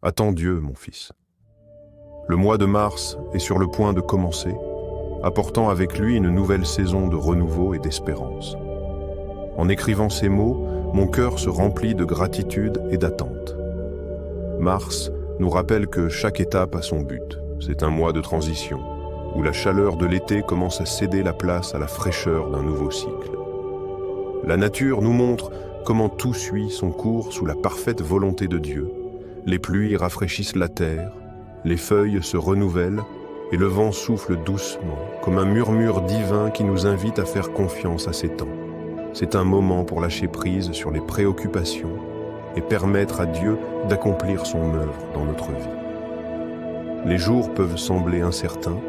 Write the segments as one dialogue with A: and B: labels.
A: Attends Dieu, mon fils. Le mois de mars est sur le point de commencer, apportant avec lui une nouvelle saison de renouveau et d'espérance. En écrivant ces mots, mon cœur se remplit de gratitude et d'attente. Mars nous rappelle que chaque étape a son but. C'est un mois de transition, où la chaleur de l'été commence à céder la place à la fraîcheur d'un nouveau cycle. La nature nous montre comment tout suit son cours sous la parfaite volonté de Dieu. Les pluies rafraîchissent la terre, les feuilles se renouvellent et le vent souffle doucement, comme un murmure divin qui nous invite à faire confiance à ces temps. C'est un moment pour lâcher prise sur les préoccupations et permettre à Dieu d'accomplir son œuvre dans notre vie. Les jours peuvent sembler incertains,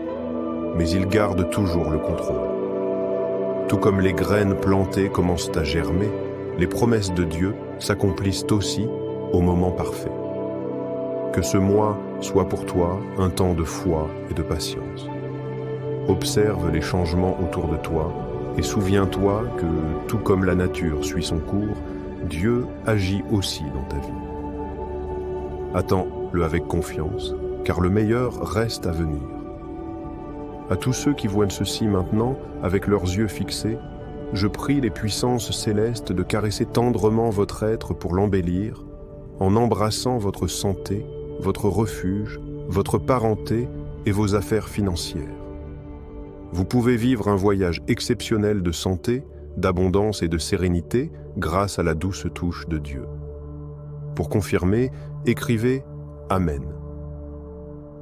A: mais il garde toujours le contrôle. Tout comme les graines plantées commencent à germer, les promesses de Dieu s'accomplissent aussi au moment parfait. Que ce mois soit pour toi un temps de foi et de patience. Observe les changements autour de toi et souviens-toi que, tout comme la nature suit son cours, Dieu agit aussi dans ta vie. Attends-le avec confiance, car le meilleur reste à venir. À tous ceux qui voient ceci maintenant, avec leurs yeux fixés, je prie les puissances célestes de caresser tendrement votre être pour l'embellir, en embrassant votre santé, votre refuge, votre parenté et vos affaires financières. Vous pouvez vivre un voyage exceptionnel de santé, d'abondance et de sérénité grâce à la douce touche de Dieu. Pour confirmer, écrivez « Amen ».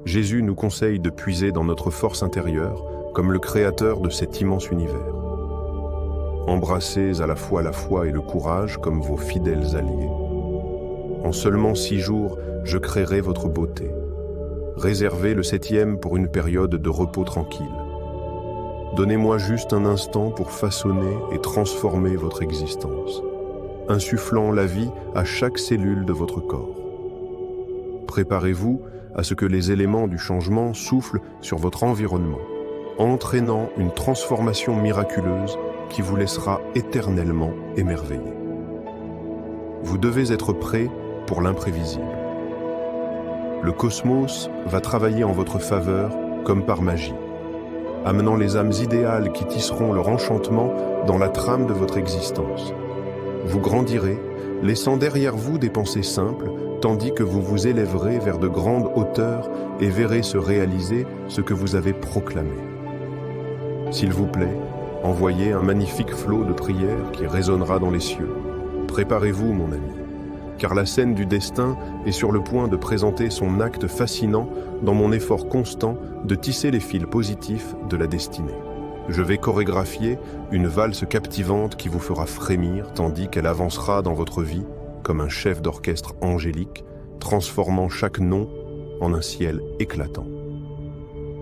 A: Jésus nous conseille de puiser dans notre force intérieure comme le créateur de cet immense univers. Embrassez à la fois la foi et le courage comme vos fidèles alliés. En seulement 6 jours, je créerai votre beauté. Réservez le 7e pour une période de repos tranquille. Donnez-moi juste un instant pour façonner et transformer votre existence, insufflant la vie à chaque cellule de votre corps. Préparez-vous à ce que les éléments du changement soufflent sur votre environnement, entraînant une transformation miraculeuse qui vous laissera éternellement émerveillé. Vous devez être prêt pour l'imprévisible. Le cosmos va travailler en votre faveur comme par magie, amenant les âmes idéales qui tisseront leur enchantement dans la trame de votre existence. Vous grandirez, laissant derrière vous des pensées simples, tandis que vous vous élèverez vers de grandes hauteurs et verrez se réaliser ce que vous avez proclamé. S'il vous plaît, envoyez un magnifique flot de prières qui résonnera dans les cieux. Préparez-vous, mon ami, car la scène du destin est sur le point de présenter son acte fascinant dans mon effort constant de tisser les fils positifs de la destinée. Je vais chorégraphier une valse captivante qui vous fera frémir tandis qu'elle avancera dans votre vie comme un chef d'orchestre angélique, transformant chaque nom en un ciel éclatant.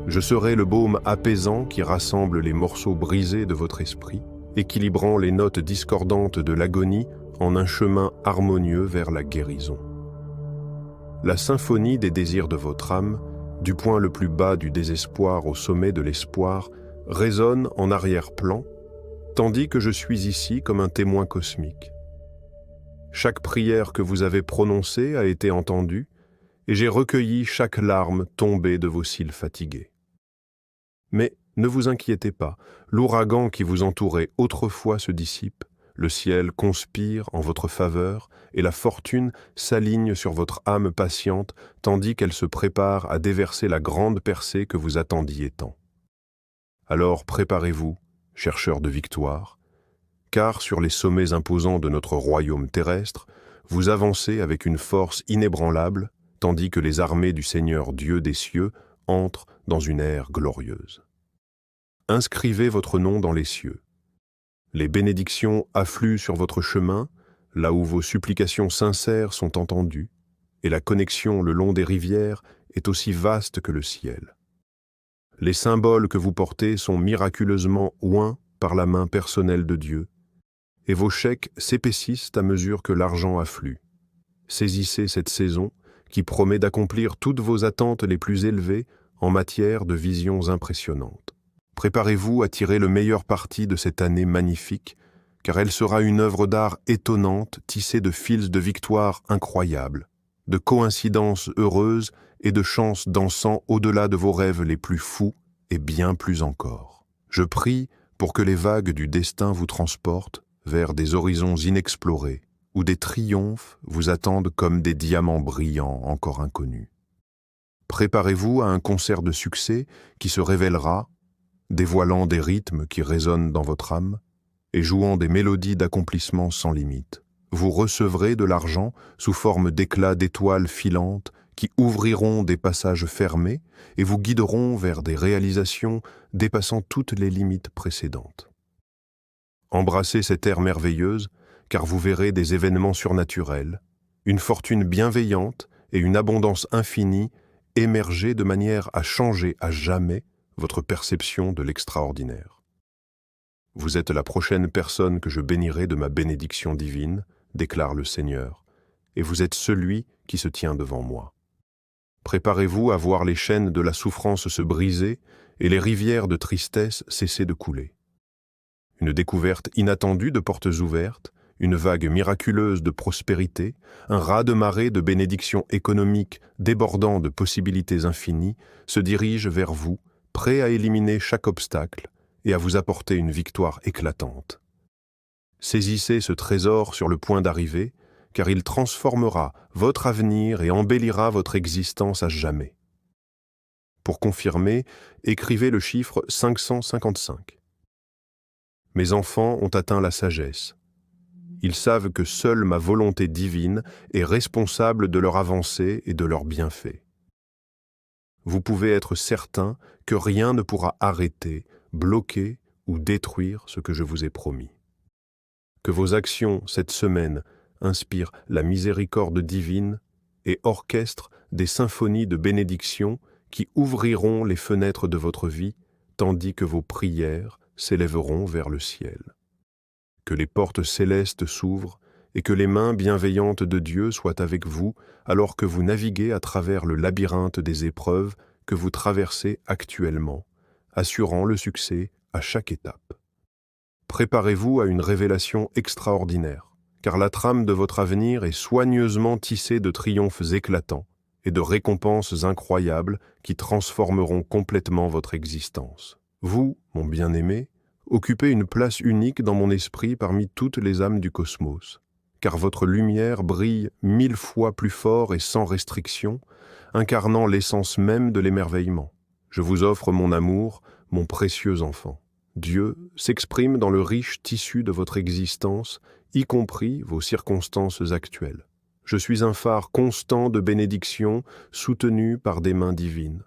A: Je serai le baume apaisant qui rassemble les morceaux brisés de votre esprit, équilibrant les notes discordantes de l'agonie en un chemin harmonieux vers la guérison. La symphonie des désirs de votre âme, du point le plus bas du désespoir au sommet de l'espoir, résonne en arrière-plan, tandis que je suis ici comme un témoin cosmique. Chaque prière que vous avez prononcée a été entendue, et j'ai recueilli chaque larme tombée de vos cils fatigués. Mais ne vous inquiétez pas, l'ouragan qui vous entourait autrefois se dissipe, le ciel conspire en votre faveur et la fortune s'aligne sur votre âme patiente tandis qu'elle se prépare à déverser la grande percée que vous attendiez tant. Alors préparez-vous, chercheurs de victoire, car sur les sommets imposants de notre royaume terrestre, vous avancez avec une force inébranlable tandis que les armées du Seigneur Dieu des cieux entrent dans une ère glorieuse. Inscrivez votre nom dans les cieux. Les bénédictions affluent sur votre chemin, là où vos supplications sincères sont entendues, et la connexion le long des rivières est aussi vaste que le ciel. Les symboles que vous portez sont miraculeusement oints par la main personnelle de Dieu, et vos chèques s'épaississent à mesure que l'argent afflue. Saisissez cette saison qui promet d'accomplir toutes vos attentes les plus élevées en matière de visions impressionnantes. Préparez-vous à tirer le meilleur parti de cette année magnifique, car elle sera une œuvre d'art étonnante tissée de fils de victoire incroyables. de coïncidences heureuses et de chances dansant au-delà de vos rêves les plus fous et bien plus encore. Je prie pour que les vagues du destin vous transportent vers des horizons inexplorés, où des triomphes vous attendent comme des diamants brillants encore inconnus. Préparez-vous à un concert de succès qui se révélera, dévoilant des rythmes qui résonnent dans votre âme et jouant des mélodies d'accomplissement sans limite. Vous recevrez de l'argent sous forme d'éclats d'étoiles filantes qui ouvriront des passages fermés et vous guideront vers des réalisations dépassant toutes les limites précédentes. Embrassez cette ère merveilleuse, car vous verrez des événements surnaturels, une fortune bienveillante et une abondance infinie émerger de manière à changer à jamais votre perception de l'extraordinaire. Vous êtes la prochaine personne que je bénirai de ma bénédiction divine, déclare le Seigneur, et vous êtes celui qui se tient devant moi. Préparez-vous à voir les chaînes de la souffrance se briser et les rivières de tristesse cesser de couler. Une découverte inattendue de portes ouvertes, une vague miraculeuse de prospérité, un raz-de-marée de bénédictions économiques débordant de possibilités infinies se dirige vers vous, prêt à éliminer chaque obstacle et à vous apporter une victoire éclatante. Saisissez ce trésor sur le point d'arriver, car il transformera votre avenir et embellira votre existence à jamais. Pour confirmer, écrivez le chiffre 555. Mes enfants ont atteint la sagesse. Ils savent que seule ma volonté divine est responsable de leur avancée et de leurs bienfaits. Vous pouvez être certain que rien ne pourra arrêter, bloquer ou détruire ce que je vous ai promis. Que vos actions cette semaine inspirent la miséricorde divine et orchestrent des symphonies de bénédiction qui ouvriront les fenêtres de votre vie, tandis que vos prières s'élèveront vers le ciel. Que les portes célestes s'ouvrent et que les mains bienveillantes de Dieu soient avec vous alors que vous naviguez à travers le labyrinthe des épreuves que vous traversez actuellement, assurant le succès à chaque étape. Préparez-vous à une révélation extraordinaire, car la trame de votre avenir est soigneusement tissée de triomphes éclatants et de récompenses incroyables qui transformeront complètement votre existence. Vous, mon bien-aimé, occupez une place unique dans mon esprit parmi toutes les âmes du cosmos, car votre lumière brille 1000 fois plus fort et sans restriction, incarnant l'essence même de l'émerveillement. Je vous offre mon amour, mon précieux enfant. Dieu s'exprime dans le riche tissu de votre existence, y compris vos circonstances actuelles. Je suis un phare constant de bénédiction soutenu par des mains divines.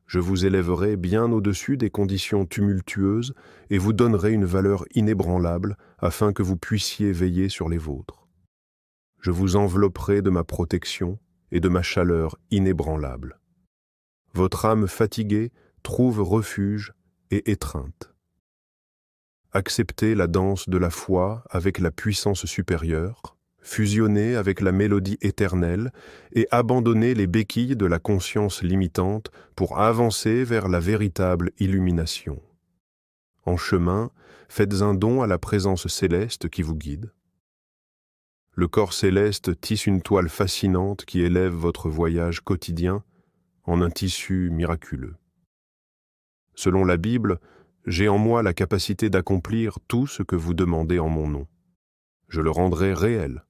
A: Je vous élèverai bien au-dessus des conditions tumultueuses et vous donnerai une valeur inébranlable afin que vous puissiez veiller sur les vôtres. Je vous envelopperai de ma protection et de ma chaleur inébranlable. Votre âme fatiguée trouve refuge et étreinte. Acceptez la danse de la foi avec la puissance supérieure, fusionnez avec la mélodie éternelle et abandonnez les béquilles de la conscience limitante pour avancer vers la véritable illumination. En chemin, faites un don à la présence céleste qui vous guide. Le corps céleste tisse une toile fascinante qui élève votre voyage quotidien en un tissu miraculeux. Selon la Bible, j'ai en moi la capacité d'accomplir tout ce que vous demandez en mon nom. Je le rendrai réel.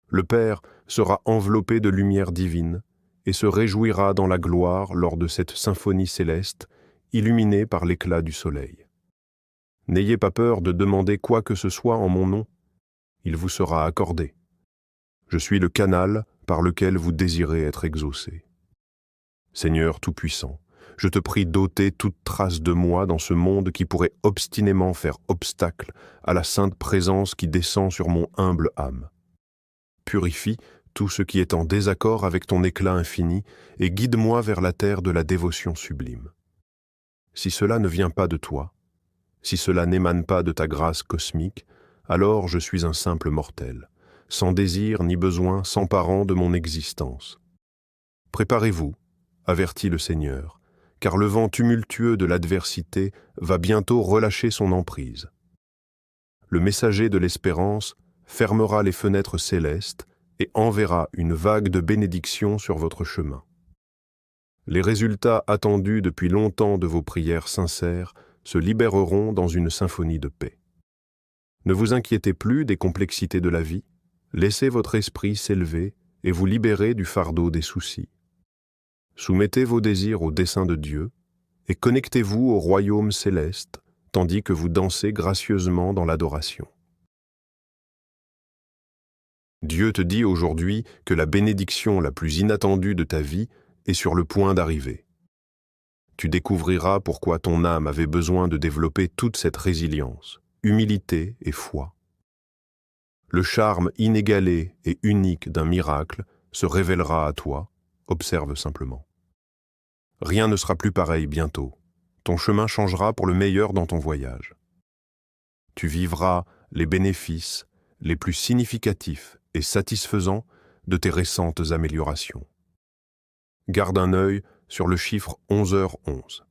A: Le Père sera enveloppé de lumière divine et se réjouira dans la gloire lors de cette symphonie céleste, illuminée par l'éclat du soleil. N'ayez pas peur de demander quoi que ce soit en mon nom. Il vous sera accordé. Je suis le canal par lequel vous désirez être exaucé. Seigneur Tout-Puissant, je te prie d'ôter toute trace de moi dans ce monde qui pourrait obstinément faire obstacle à la sainte présence qui descend sur mon humble âme. Purifie tout ce qui est en désaccord avec ton éclat infini et guide-moi vers la terre de la dévotion sublime. Si cela ne vient pas de toi, si cela n'émane pas de ta grâce cosmique, alors je suis un simple mortel, sans désir ni besoin, s'emparant de mon existence. Préparez-vous, avertit le Seigneur, car le vent tumultueux de l'adversité va bientôt relâcher son emprise. Le messager de l'espérance fermera les fenêtres célestes et enverra une vague de bénédictions sur votre chemin. Les résultats attendus depuis longtemps de vos prières sincères se libéreront dans une symphonie de paix. Ne vous inquiétez plus des complexités de la vie, laissez votre esprit s'élever et vous libérer du fardeau des soucis. Soumettez vos désirs au dessein de Dieu et connectez-vous au royaume céleste tandis que vous dansez gracieusement dans l'adoration. Dieu te dit aujourd'hui que la bénédiction la plus inattendue de ta vie est sur le point d'arriver. Tu découvriras pourquoi ton âme avait besoin de développer toute cette résilience, humilité et foi. Le charme inégalé et unique d'un miracle se révélera à toi, observe simplement. Rien ne sera plus pareil bientôt. Ton chemin changera pour le meilleur dans ton voyage. Tu vivras les bénéfices les plus significatifs et satisfaisants de tes récentes améliorations. Garde un œil sur le chiffre 11h11.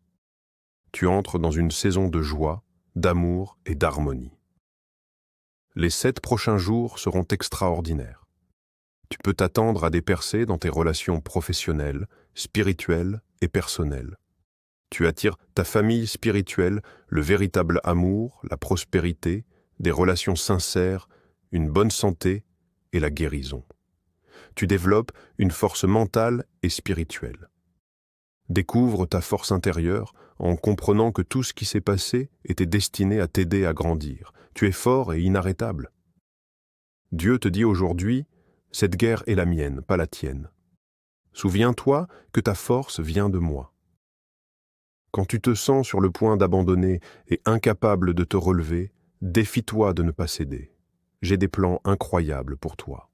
A: Tu entres dans une saison de joie, d'amour et d'harmonie. Les 7 prochains jours seront extraordinaires. Tu peux t'attendre à des percées dans tes relations professionnelles, spirituelles et personnelles. Tu attires ta famille spirituelle, le véritable amour, la prospérité, des relations sincères, une bonne santé et la guérison. Tu développes une force mentale et spirituelle. Découvre ta force intérieure en comprenant que tout ce qui s'est passé était destiné à t'aider à grandir. Tu es fort et inarrêtable. Dieu te dit aujourd'hui, cette guerre est la mienne, pas la tienne. Souviens-toi que ta force vient de moi. Quand tu te sens sur le point d'abandonner et incapable de te relever, défie-toi de ne pas céder. J'ai des plans incroyables pour toi.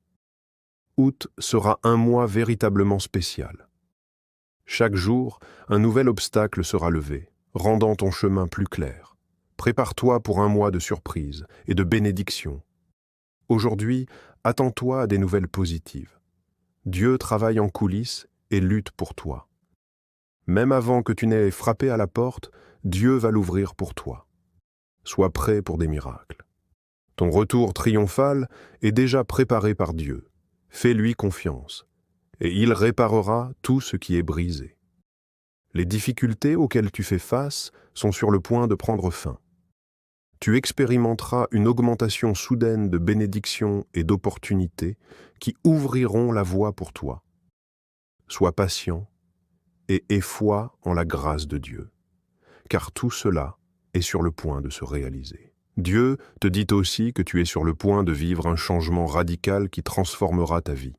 A: Août sera un mois véritablement spécial. Chaque jour, un nouvel obstacle sera levé, rendant ton chemin plus clair. Prépare-toi pour un mois de surprises et de bénédictions. Aujourd'hui, attends-toi à des nouvelles positives. Dieu travaille en coulisses et lutte pour toi. Même avant que tu n'aies frappé à la porte, Dieu va l'ouvrir pour toi. Sois prêt pour des miracles. Ton retour triomphal est déjà préparé par Dieu. Fais-lui confiance, et il réparera tout ce qui est brisé. Les difficultés auxquelles tu fais face sont sur le point de prendre fin. Tu expérimenteras une augmentation soudaine de bénédictions et d'opportunités qui ouvriront la voie pour toi. Sois patient et aie foi en la grâce de Dieu, car tout cela est sur le point de se réaliser. Dieu te dit aussi que tu es sur le point de vivre un changement radical qui transformera ta vie.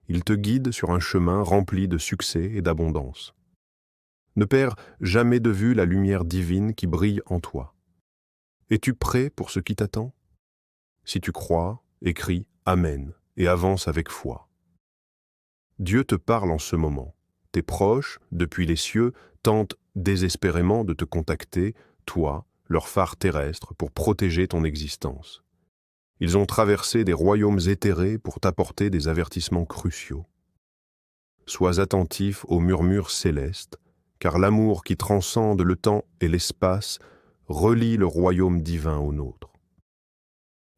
A: Il te guide sur un chemin rempli de succès et d'abondance. Ne perds jamais de vue la lumière divine qui brille en toi. Es-tu prêt pour ce qui t'attend? Si tu crois, écris « Amen » et avance avec foi. Dieu te parle en ce moment. Tes proches, depuis les cieux, tentent désespérément de te contacter, toi, leur phare terrestre, pour protéger ton existence. Ils ont traversé des royaumes éthérés pour t'apporter des avertissements cruciaux. Sois attentif aux murmures célestes, car l'amour qui transcende le temps et l'espace relie le royaume divin au nôtre.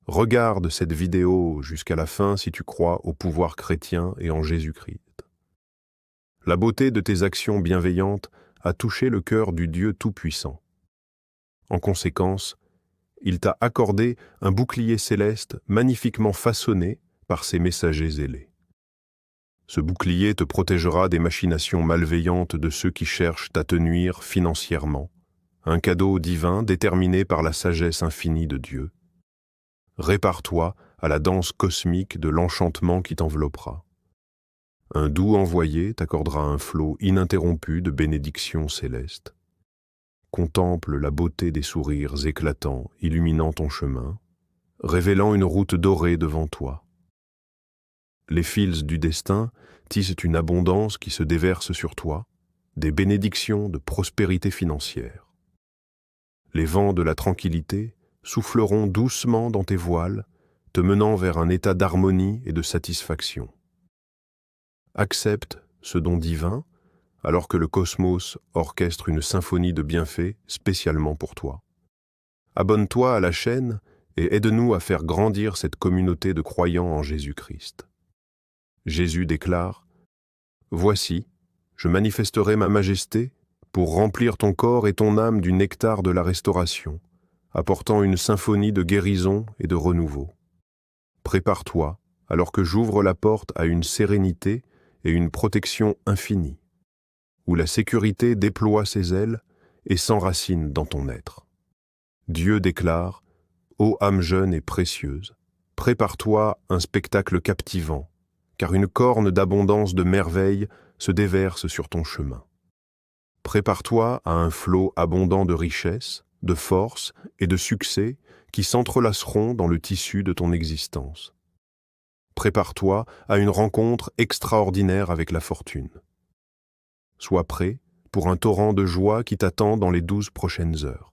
A: Regarde cette vidéo jusqu'à la fin si tu crois au pouvoir chrétien et en Jésus-Christ. La beauté de tes actions bienveillantes a touché le cœur du Dieu Tout-Puissant. En conséquence, il t'a accordé un bouclier céleste magnifiquement façonné par ses messagers zélés. Ce bouclier te protégera des machinations malveillantes de ceux qui cherchent à te nuire financièrement, un cadeau divin déterminé par la sagesse infinie de Dieu. Répare-toi à la danse cosmique de l'enchantement qui t'enveloppera. Un doux envoyé t'accordera un flot ininterrompu de bénédictions célestes. Contemple la beauté des sourires éclatants illuminant ton chemin, révélant une route dorée devant toi. Les fils du destin tissent une abondance qui se déverse sur toi, des bénédictions de prospérité financière. Les vents de la tranquillité souffleront doucement dans tes voiles, te menant vers un état d'harmonie et de satisfaction. Accepte ce don divin, alors que le cosmos orchestre une symphonie de bienfaits spécialement pour toi. Abonne-toi à la chaîne et aide-nous à faire grandir cette communauté de croyants en Jésus-Christ. Jésus déclare : « Voici, je manifesterai ma majesté pour remplir ton corps et ton âme du nectar de la restauration, apportant une symphonie de guérison et de renouveau. Prépare-toi, alors que j'ouvre la porte à une sérénité et une protection infinie, où la sécurité déploie ses ailes et s'enracine dans ton être. Dieu déclare : ô âme jeune et précieuse, prépare-toi un spectacle captivant, car une corne d'abondance de merveilles se déverse sur ton chemin. Prépare-toi à un flot abondant de richesse, de force et de succès qui s'entrelaceront dans le tissu de ton existence. Prépare-toi à une rencontre extraordinaire avec la fortune. Sois prêt pour un torrent de joie qui t'attend dans les 12 prochaines heures.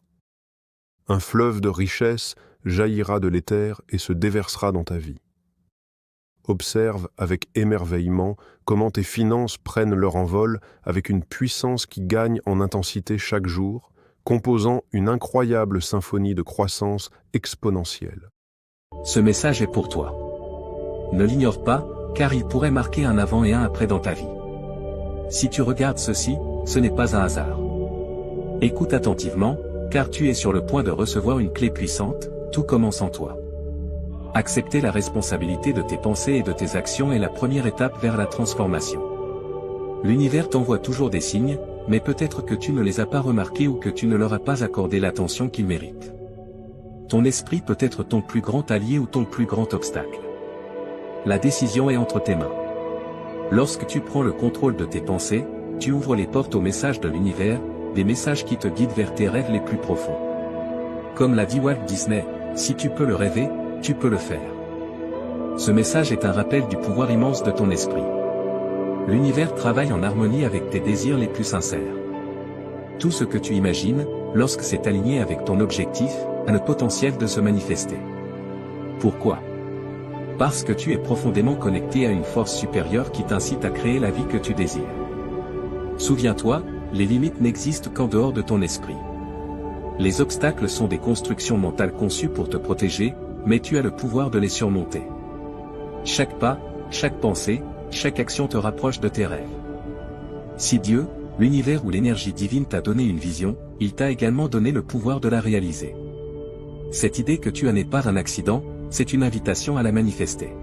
A: Un fleuve de richesse jaillira de l'éther et se déversera dans ta vie. Observe avec émerveillement comment tes finances prennent leur envol avec une puissance qui gagne en intensité chaque jour, composant une incroyable symphonie de croissance exponentielle.
B: Ce message est pour toi. Ne l'ignore pas, car il pourrait marquer un avant et un après dans ta vie. Si tu regardes ceci, ce n'est pas un hasard. Écoute attentivement, car tu es sur le point de recevoir une clé puissante, tout commence en toi. Accepter la responsabilité de tes pensées et de tes actions est la première étape vers la transformation. L'univers t'envoie toujours des signes, mais peut-être que tu ne les as pas remarqués ou que tu ne leur as pas accordé l'attention qu'ils méritent. Ton esprit peut être ton plus grand allié ou ton plus grand obstacle. La décision est entre tes mains. Lorsque tu prends le contrôle de tes pensées, tu ouvres les portes aux messages de l'univers, des messages qui te guident vers tes rêves les plus profonds. Comme l'a dit Walt Disney, si tu peux le rêver, tu peux le faire. Ce message est un rappel du pouvoir immense de ton esprit. L'univers travaille en harmonie avec tes désirs les plus sincères. Tout ce que tu imagines, lorsque c'est aligné avec ton objectif, a le potentiel de se manifester. Pourquoi ? Parce que tu es profondément connecté à une force supérieure qui t'incite à créer la vie que tu désires. Souviens-toi, les limites n'existent qu'en dehors de ton esprit. Les obstacles sont des constructions mentales conçues pour te protéger, mais tu as le pouvoir de les surmonter. Chaque pas, chaque pensée, chaque action te rapproche de tes rêves. Si Dieu, l'univers ou l'énergie divine t'a donné une vision, il t'a également donné le pouvoir de la réaliser. Cette idée que tu as n'est pas un accident, c'est une invitation à la manifester.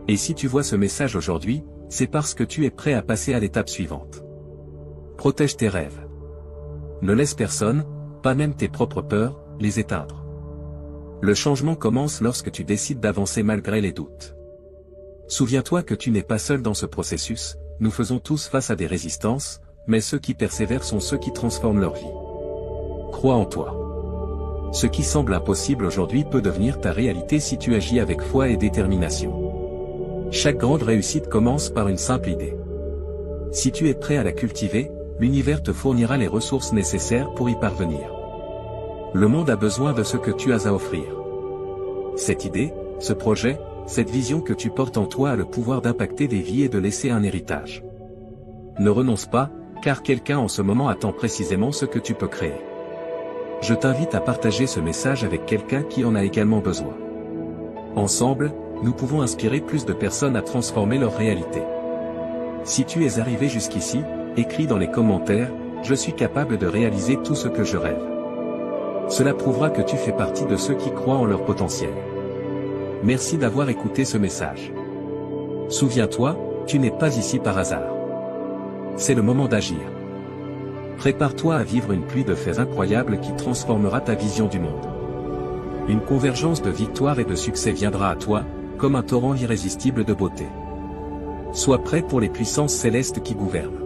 B: Et si tu vois ce message aujourd'hui, c'est parce que tu es prêt à passer à l'étape suivante. Protège tes rêves. Ne laisse personne, pas même tes propres peurs, les éteindre. Le changement commence lorsque tu décides d'avancer malgré les doutes. Souviens-toi que tu n'es pas seul dans ce processus, nous faisons tous face à des résistances, mais ceux qui persévèrent sont ceux qui transforment leur vie. Crois en toi. Ce qui semble impossible aujourd'hui peut devenir ta réalité si tu agis avec foi et détermination. Chaque grande réussite commence par une simple idée. Si tu es prêt à la cultiver, l'univers te fournira les ressources nécessaires pour y parvenir. Le monde a besoin de ce que tu as à offrir. Cette idée, ce projet, cette vision que tu portes en toi a le pouvoir d'impacter des vies et de laisser un héritage. Ne renonce pas, car quelqu'un en ce moment attend précisément ce que tu peux créer. Je t'invite à partager ce message avec quelqu'un qui en a également besoin. Ensemble, nous pouvons inspirer plus de personnes à transformer leur réalité. Si tu es arrivé jusqu'ici, écris dans les commentaires, je suis capable de réaliser tout ce que je rêve. Cela prouvera que tu fais partie de ceux qui croient en leur potentiel. Merci d'avoir écouté ce message. Souviens-toi, tu n'es pas ici par hasard. C'est le moment d'agir. Prépare-toi à vivre une pluie de faits incroyables qui transformera ta vision du monde. Une convergence de victoire et de succès viendra à toi, comme un torrent irrésistible de beauté. Sois prêt pour les puissances célestes qui gouvernent.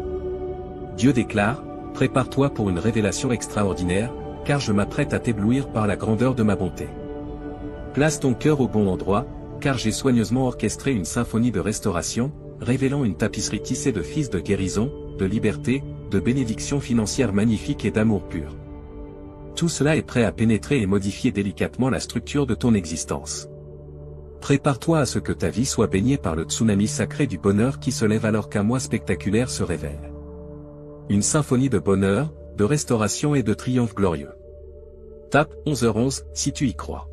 B: Dieu déclare, prépare-toi pour une révélation extraordinaire, car je m'apprête à t'éblouir par la grandeur de ma bonté. Place ton cœur au bon endroit, car j'ai soigneusement orchestré une symphonie de restauration, révélant une tapisserie tissée de fils de guérison, de liberté, de bénédictions financières magnifiques et d'amour pur. Tout cela est prêt à pénétrer et modifier délicatement la structure de ton existence. Prépare-toi à ce que ta vie soit baignée par le tsunami sacré du bonheur qui se lève alors qu'un mois spectaculaire se révèle. Une symphonie de bonheur, de restauration et de triomphe glorieux. Tape 11h11 si tu y crois.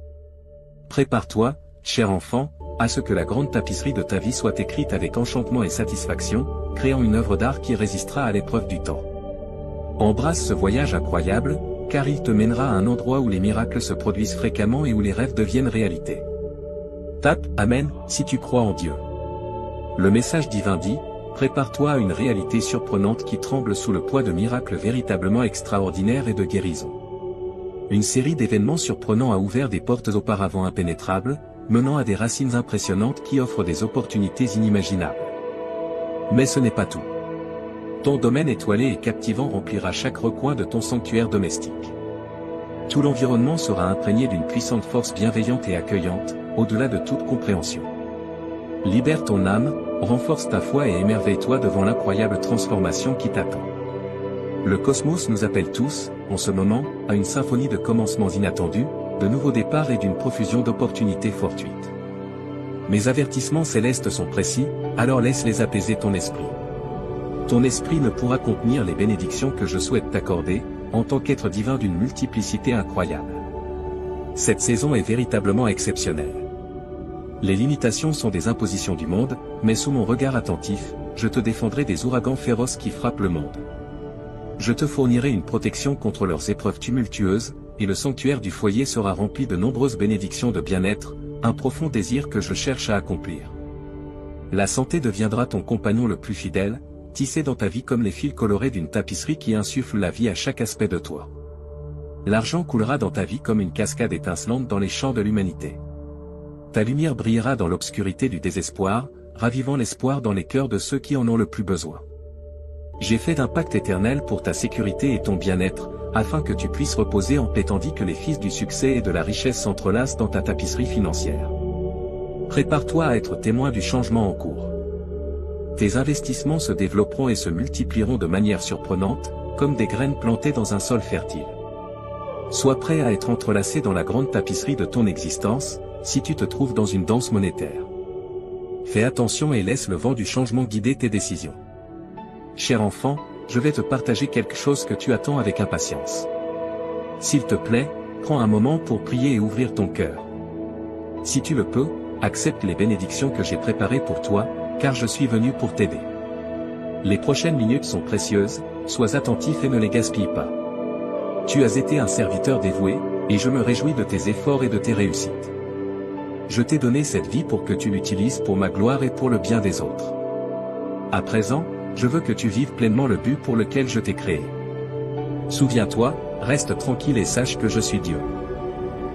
B: Prépare-toi, cher enfant, à ce que la grande tapisserie de ta vie soit écrite avec enchantement et satisfaction, créant une œuvre d'art qui résistera à l'épreuve du temps. Embrasse ce voyage incroyable, car il te mènera à un endroit où les miracles se produisent fréquemment et où les rêves deviennent réalité. Tape « Amen » si tu crois en Dieu. Le message divin dit, prépare-toi à une réalité surprenante qui tremble sous le poids de miracles véritablement extraordinaires et de guérison. Une série d'événements surprenants a ouvert des portes auparavant impénétrables, menant à des racines impressionnantes qui offrent des opportunités inimaginables. Mais ce n'est pas tout. Ton domaine étoilé et captivant remplira chaque recoin de ton sanctuaire domestique. Tout l'environnement sera imprégné d'une puissante force bienveillante et accueillante, au-delà de toute compréhension. Libère ton âme, renforce ta foi et émerveille-toi devant l'incroyable transformation qui t'attend. Le cosmos nous appelle tous, en ce moment, à une symphonie de commencements inattendus, de nouveaux départs et d'une profusion d'opportunités fortuites. Mes avertissements célestes sont précis, alors laisse-les apaiser ton esprit. Ton esprit ne pourra contenir les bénédictions que je souhaite t'accorder, en tant qu'être divin d'une multiplicité incroyable. Cette saison est véritablement exceptionnelle. Les limitations sont des impositions du monde, mais sous mon regard attentif, je te défendrai des ouragans féroces qui frappent le monde. Je te fournirai une protection contre leurs épreuves tumultueuses, et le sanctuaire du foyer sera rempli de nombreuses bénédictions de bien-être, un profond désir que je cherche à accomplir. La santé deviendra ton compagnon le plus fidèle, tissé dans ta vie comme les fils colorés d'une tapisserie qui insuffle la vie à chaque aspect de toi. L'argent coulera dans ta vie comme une cascade étincelante dans les champs de l'humanité. Ta lumière brillera dans l'obscurité du désespoir, ravivant l'espoir dans les cœurs de ceux qui en ont le plus besoin. J'ai fait un pacte éternel pour ta sécurité et ton bien-être, afin que tu puisses reposer en paix tandis que les fils du succès et de la richesse s'entrelacent dans ta tapisserie financière. Prépare-toi à être témoin du changement en cours. Tes investissements se développeront et se multiplieront de manière surprenante, comme des graines plantées dans un sol fertile. Sois prêt à être entrelacé dans la grande tapisserie de ton existence, si tu te trouves dans une danse monétaire. Fais attention et laisse le vent du changement guider tes décisions. Cher enfant, je vais te partager quelque chose que tu attends avec impatience. S'il te plaît, prends un moment pour prier et ouvrir ton cœur. Si tu le peux, accepte les bénédictions que j'ai préparées pour toi, car je suis venu pour t'aider. Les prochaines minutes sont précieuses, sois attentif et ne les gaspille pas. Tu as été un serviteur dévoué, et je me réjouis de tes efforts et de tes réussites. Je t'ai donné cette vie pour que tu l'utilises pour ma gloire et pour le bien des autres. À présent, je veux que tu vives pleinement le but pour lequel je t'ai créé. Souviens-toi, reste tranquille et sache que je suis Dieu.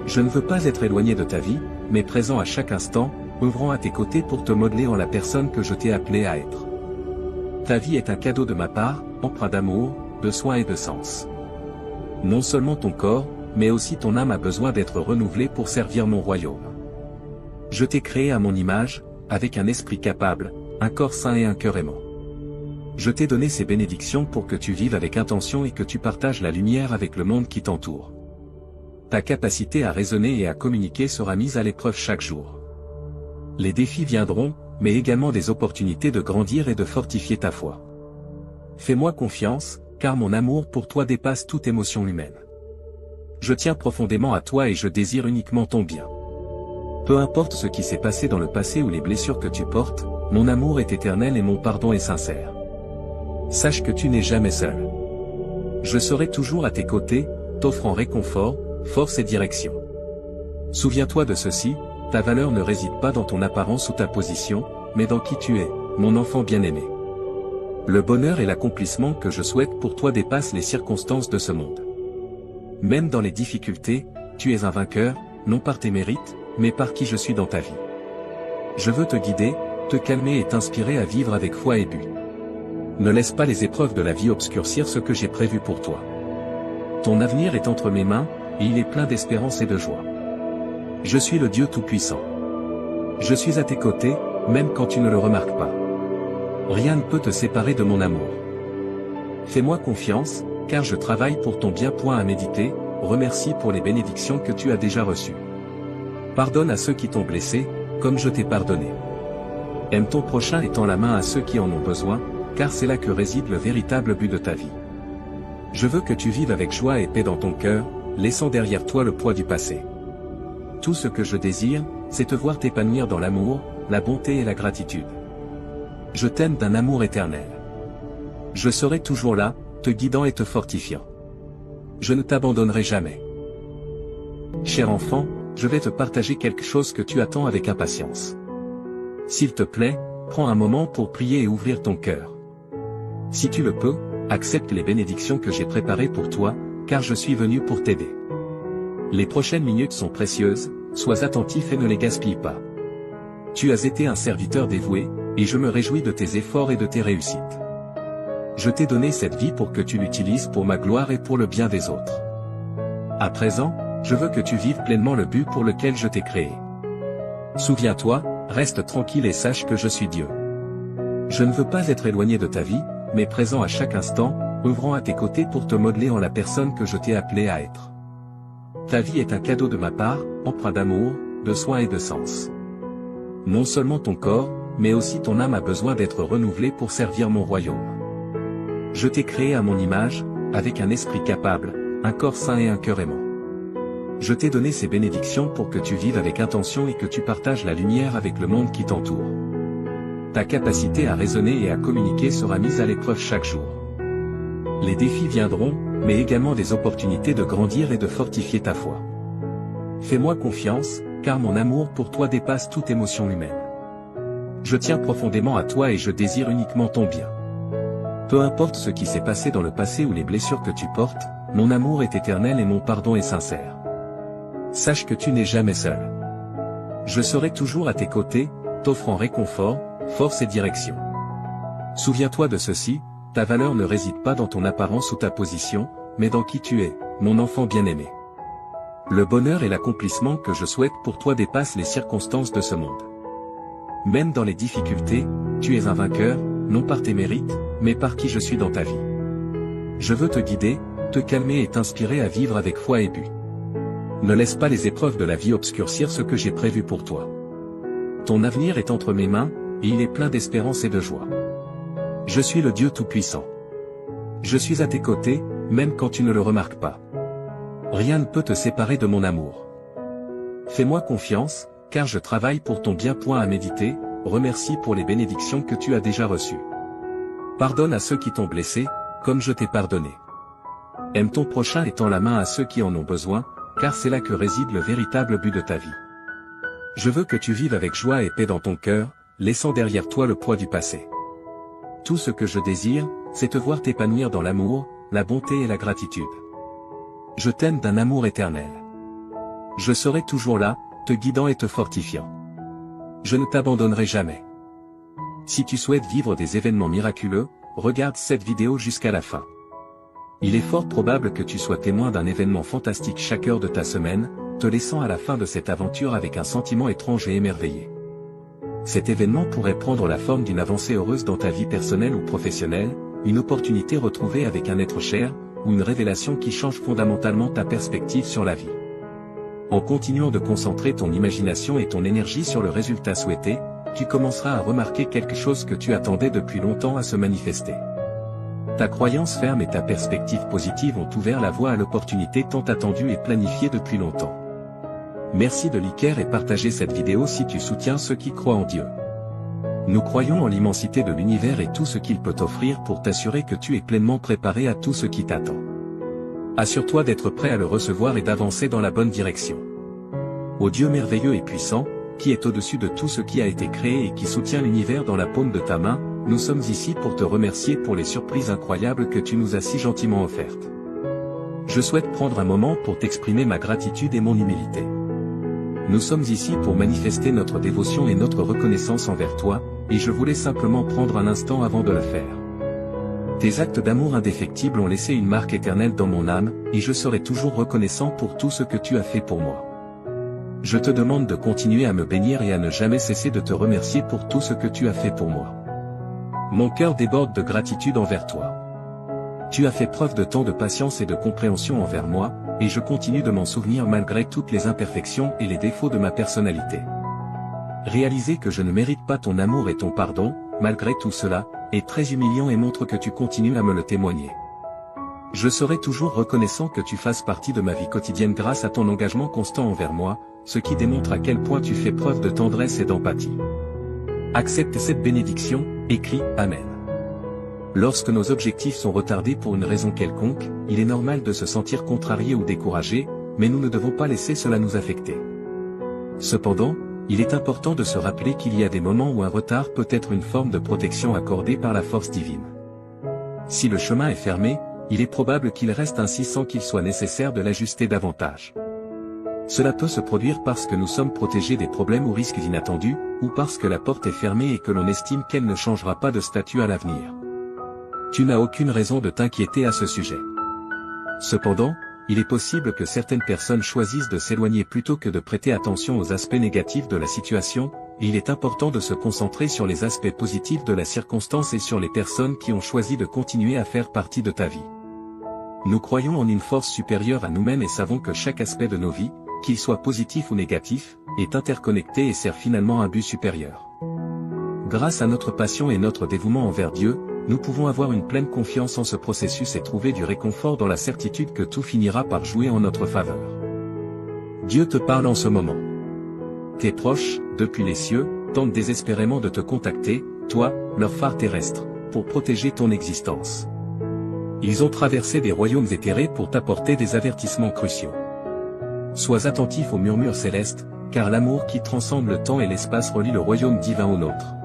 B: Je ne veux pas être éloigné de ta vie, mais présent à chaque instant, œuvrant à tes côtés pour te modeler en la personne que je t'ai appelé à être. Ta vie est un cadeau de ma part, empreint d'amour, de soin et de sens. Non seulement ton corps, mais aussi ton âme a besoin d'être renouvelée pour servir mon royaume. Je t'ai créé à mon image, avec un esprit capable, un corps sain et un cœur aimant. Je t'ai donné ces bénédictions pour que tu vives avec intention et que tu partages la lumière avec le monde qui t'entoure. Ta capacité à raisonner et à communiquer sera mise à l'épreuve chaque jour. Les défis viendront, mais également des opportunités de grandir et de fortifier ta foi. Fais-moi confiance, car mon amour pour toi dépasse toute émotion humaine. Je tiens profondément à toi et je désire uniquement ton bien. Peu importe ce qui s'est passé dans le passé ou les blessures que tu portes, mon amour est éternel et mon pardon est sincère. Sache que tu n'es jamais seul. Je serai toujours à tes côtés, t'offrant réconfort, force et direction. Souviens-toi de ceci, ta valeur ne réside pas dans ton apparence ou ta position, mais dans qui tu es, mon enfant bien-aimé. Le bonheur et l'accomplissement que je souhaite pour toi dépassent les circonstances de ce monde. Même dans les difficultés, tu es un vainqueur, non par tes mérites, mais par qui je suis dans ta vie. Je veux te guider, te calmer et t'inspirer à vivre avec foi et but. Ne laisse pas les épreuves de la vie obscurcir ce que j'ai prévu pour toi. Ton avenir est entre mes mains, et il est plein d'espérance et de joie. Je suis le Dieu Tout-Puissant. Je suis à tes côtés, même quand tu ne le remarques pas. Rien ne peut te séparer de mon amour. Fais-moi confiance, car je travaille pour ton bien. À méditer, remercie pour les bénédictions que tu as déjà reçues. Pardonne à ceux qui t'ont blessé, comme je t'ai pardonné. Aime ton prochain et tends la main à ceux qui en ont besoin, car c'est là que réside le véritable but de ta vie. Je veux que tu vives avec joie et paix dans ton cœur, laissant derrière toi le poids du passé. Tout ce que je désire, c'est te voir t'épanouir dans l'amour, la bonté et la gratitude. Je t'aime d'un amour éternel. Je serai toujours là, te guidant et te fortifiant. Je ne t'abandonnerai jamais. Cher enfant, je vais te partager quelque chose que tu attends avec impatience. S'il te plaît, prends un moment pour prier et ouvrir ton cœur. Si tu le peux, accepte les bénédictions que j'ai préparées pour toi, car je suis venu pour t'aider. Les prochaines minutes sont précieuses, sois attentif et ne les gaspille pas. Tu as été un serviteur dévoué, et je me réjouis de tes efforts et de tes réussites. Je t'ai donné cette vie pour que tu l'utilises pour ma gloire et pour le bien des autres. À présent, je veux que tu vives pleinement le but pour lequel je t'ai créé. Souviens-toi, reste tranquille et sache que je suis Dieu. Je ne veux pas être éloigné de ta vie, mais présent à chaque instant, œuvrant à tes côtés pour te modeler en la personne que je t'ai appelé à être. Ta vie est un cadeau de ma part, empreint d'amour, de soin et de sens. Non seulement ton corps, mais aussi ton âme a besoin d'être renouvelée pour servir mon royaume. Je t'ai créé à mon image, avec un esprit capable, un corps sain et un cœur aimant. Je t'ai donné ces bénédictions pour que tu vives avec intention et que tu partages la lumière avec le monde qui t'entoure. Ta capacité à raisonner et à communiquer sera mise à l'épreuve chaque jour. Les défis viendront, mais également des opportunités de grandir et de fortifier ta foi. Fais-moi confiance, car mon amour pour toi dépasse toute émotion humaine. Je tiens profondément à toi et je désire uniquement ton bien. Peu importe ce qui s'est passé dans le passé ou les blessures que tu portes, mon amour est éternel et mon pardon est sincère. Sache que tu n'es jamais seul. Je serai toujours à tes côtés, t'offrant réconfort, force et direction. Souviens-toi de ceci, ta valeur ne réside pas dans ton apparence ou ta position, mais dans qui tu es, mon enfant bien-aimé. Le bonheur et l'accomplissement que je souhaite pour toi dépassent les circonstances de ce monde. Même dans les difficultés, tu es un vainqueur, non par tes mérites, mais par qui je suis dans ta vie. Je veux te guider, te calmer et t'inspirer à vivre avec foi et but. Ne laisse pas les épreuves de la vie obscurcir ce que j'ai prévu pour toi. Ton avenir est entre mes mains, et il est plein d'espérance et de joie. Je suis le Dieu Tout-Puissant. Je suis à tes côtés, même quand tu ne le remarques pas. Rien ne peut te séparer de mon amour. Fais-moi confiance, car je travaille pour ton bien. À méditer, remercie pour les bénédictions que tu as déjà reçues. Pardonne à ceux qui t'ont blessé, comme je t'ai pardonné. Aime ton prochain et tends la main à ceux qui en ont besoin, car c'est là que réside le véritable but de ta vie. Je veux que tu vives avec joie et paix dans ton cœur, laissant derrière toi le poids du passé. Tout ce que je désire, c'est te voir t'épanouir dans l'amour, la bonté et la gratitude. Je t'aime d'un amour éternel. Je serai toujours là, te guidant et te fortifiant. Je ne t'abandonnerai jamais. Si tu souhaites vivre des événements miraculeux, regarde cette vidéo jusqu'à la fin. Il est fort probable que tu sois témoin d'un événement fantastique chaque heure de ta semaine, te laissant à la fin de cette aventure avec un sentiment étrange et émerveillé. Cet événement pourrait prendre la forme d'une avancée heureuse dans ta vie personnelle ou professionnelle, une opportunité retrouvée avec un être cher, ou une révélation qui change fondamentalement ta perspective sur la vie. En continuant de concentrer ton imagination et ton énergie sur le résultat souhaité, tu commenceras à remarquer quelque chose que tu attendais depuis longtemps à se manifester. Ta croyance ferme et ta perspective positive ont ouvert la voie à l'opportunité tant attendue et planifiée depuis longtemps. Merci de liker et partager cette vidéo si tu soutiens ceux qui croient en Dieu. Nous croyons en l'immensité de l'univers et tout ce qu'il peut t'offrir pour t'assurer que tu es pleinement préparé à tout ce qui t'attend. Assure-toi d'être prêt à le recevoir et d'avancer dans la bonne direction. Ô Dieu merveilleux et puissant, qui est au-dessus de tout ce qui a été créé et qui soutient l'univers dans la paume de ta main, nous sommes ici pour te remercier pour les surprises incroyables que tu nous as si gentiment offertes. Je souhaite prendre un moment pour t'exprimer ma gratitude et mon humilité. Nous sommes ici pour manifester notre dévotion et notre reconnaissance envers toi, et je voulais simplement prendre un instant avant de le faire. Tes actes d'amour indéfectibles ont laissé une marque éternelle dans mon âme, et je serai toujours reconnaissant pour tout ce que tu as fait pour moi. Je te demande de continuer à me bénir et à ne jamais cesser de te remercier pour tout ce que tu as fait pour moi. Mon cœur déborde de gratitude envers toi. Tu as fait preuve de tant de patience et de compréhension envers moi, et je continue de m'en souvenir malgré toutes les imperfections et les défauts de ma personnalité. Réaliser que je ne mérite pas ton amour et ton pardon, malgré tout cela, est très humiliant et montre que tu continues à me le témoigner. Je serai toujours reconnaissant que tu fasses partie de ma vie quotidienne grâce à ton engagement constant envers moi, ce qui démontre à quel point tu fais preuve de tendresse et d'empathie. Accepte cette bénédiction, écris Amen. Lorsque nos objectifs sont retardés pour une raison quelconque, il est normal de se sentir contrarié ou découragé, mais nous ne devons pas laisser cela nous affecter. Cependant, il est important de se rappeler qu'il y a des moments où un retard peut être une forme de protection accordée par la force divine. Si le chemin est fermé, il est probable qu'il reste ainsi sans qu'il soit nécessaire de l'ajuster davantage. Cela peut se produire parce que nous sommes protégés des problèmes ou risques inattendus, ou parce que la porte est fermée et que l'on estime qu'elle ne changera pas de statut à l'avenir. Tu n'as aucune raison de t'inquiéter à ce sujet. Cependant, il est possible que certaines personnes choisissent de s'éloigner plutôt que de prêter attention aux aspects négatifs de la situation, et il est important de se concentrer sur les aspects positifs de la circonstance et sur les personnes qui ont choisi de continuer à faire partie de ta vie. Nous croyons en une force supérieure à nous-mêmes et savons que chaque aspect de nos vies, qu'il soit positif ou négatif, est interconnecté et sert finalement un but supérieur. Grâce à notre passion et notre dévouement envers Dieu, nous pouvons avoir une pleine confiance en ce processus et trouver du réconfort dans la certitude que tout finira par jouer en notre faveur. Dieu te parle en ce moment. Tes proches, depuis les cieux, tentent désespérément de te contacter, toi, leur phare terrestre, pour protéger ton existence. Ils ont traversé des royaumes éthérés pour t'apporter des avertissements cruciaux. Sois attentif aux murmures célestes, car l'amour qui transcende le temps et l'espace relie le royaume divin au nôtre.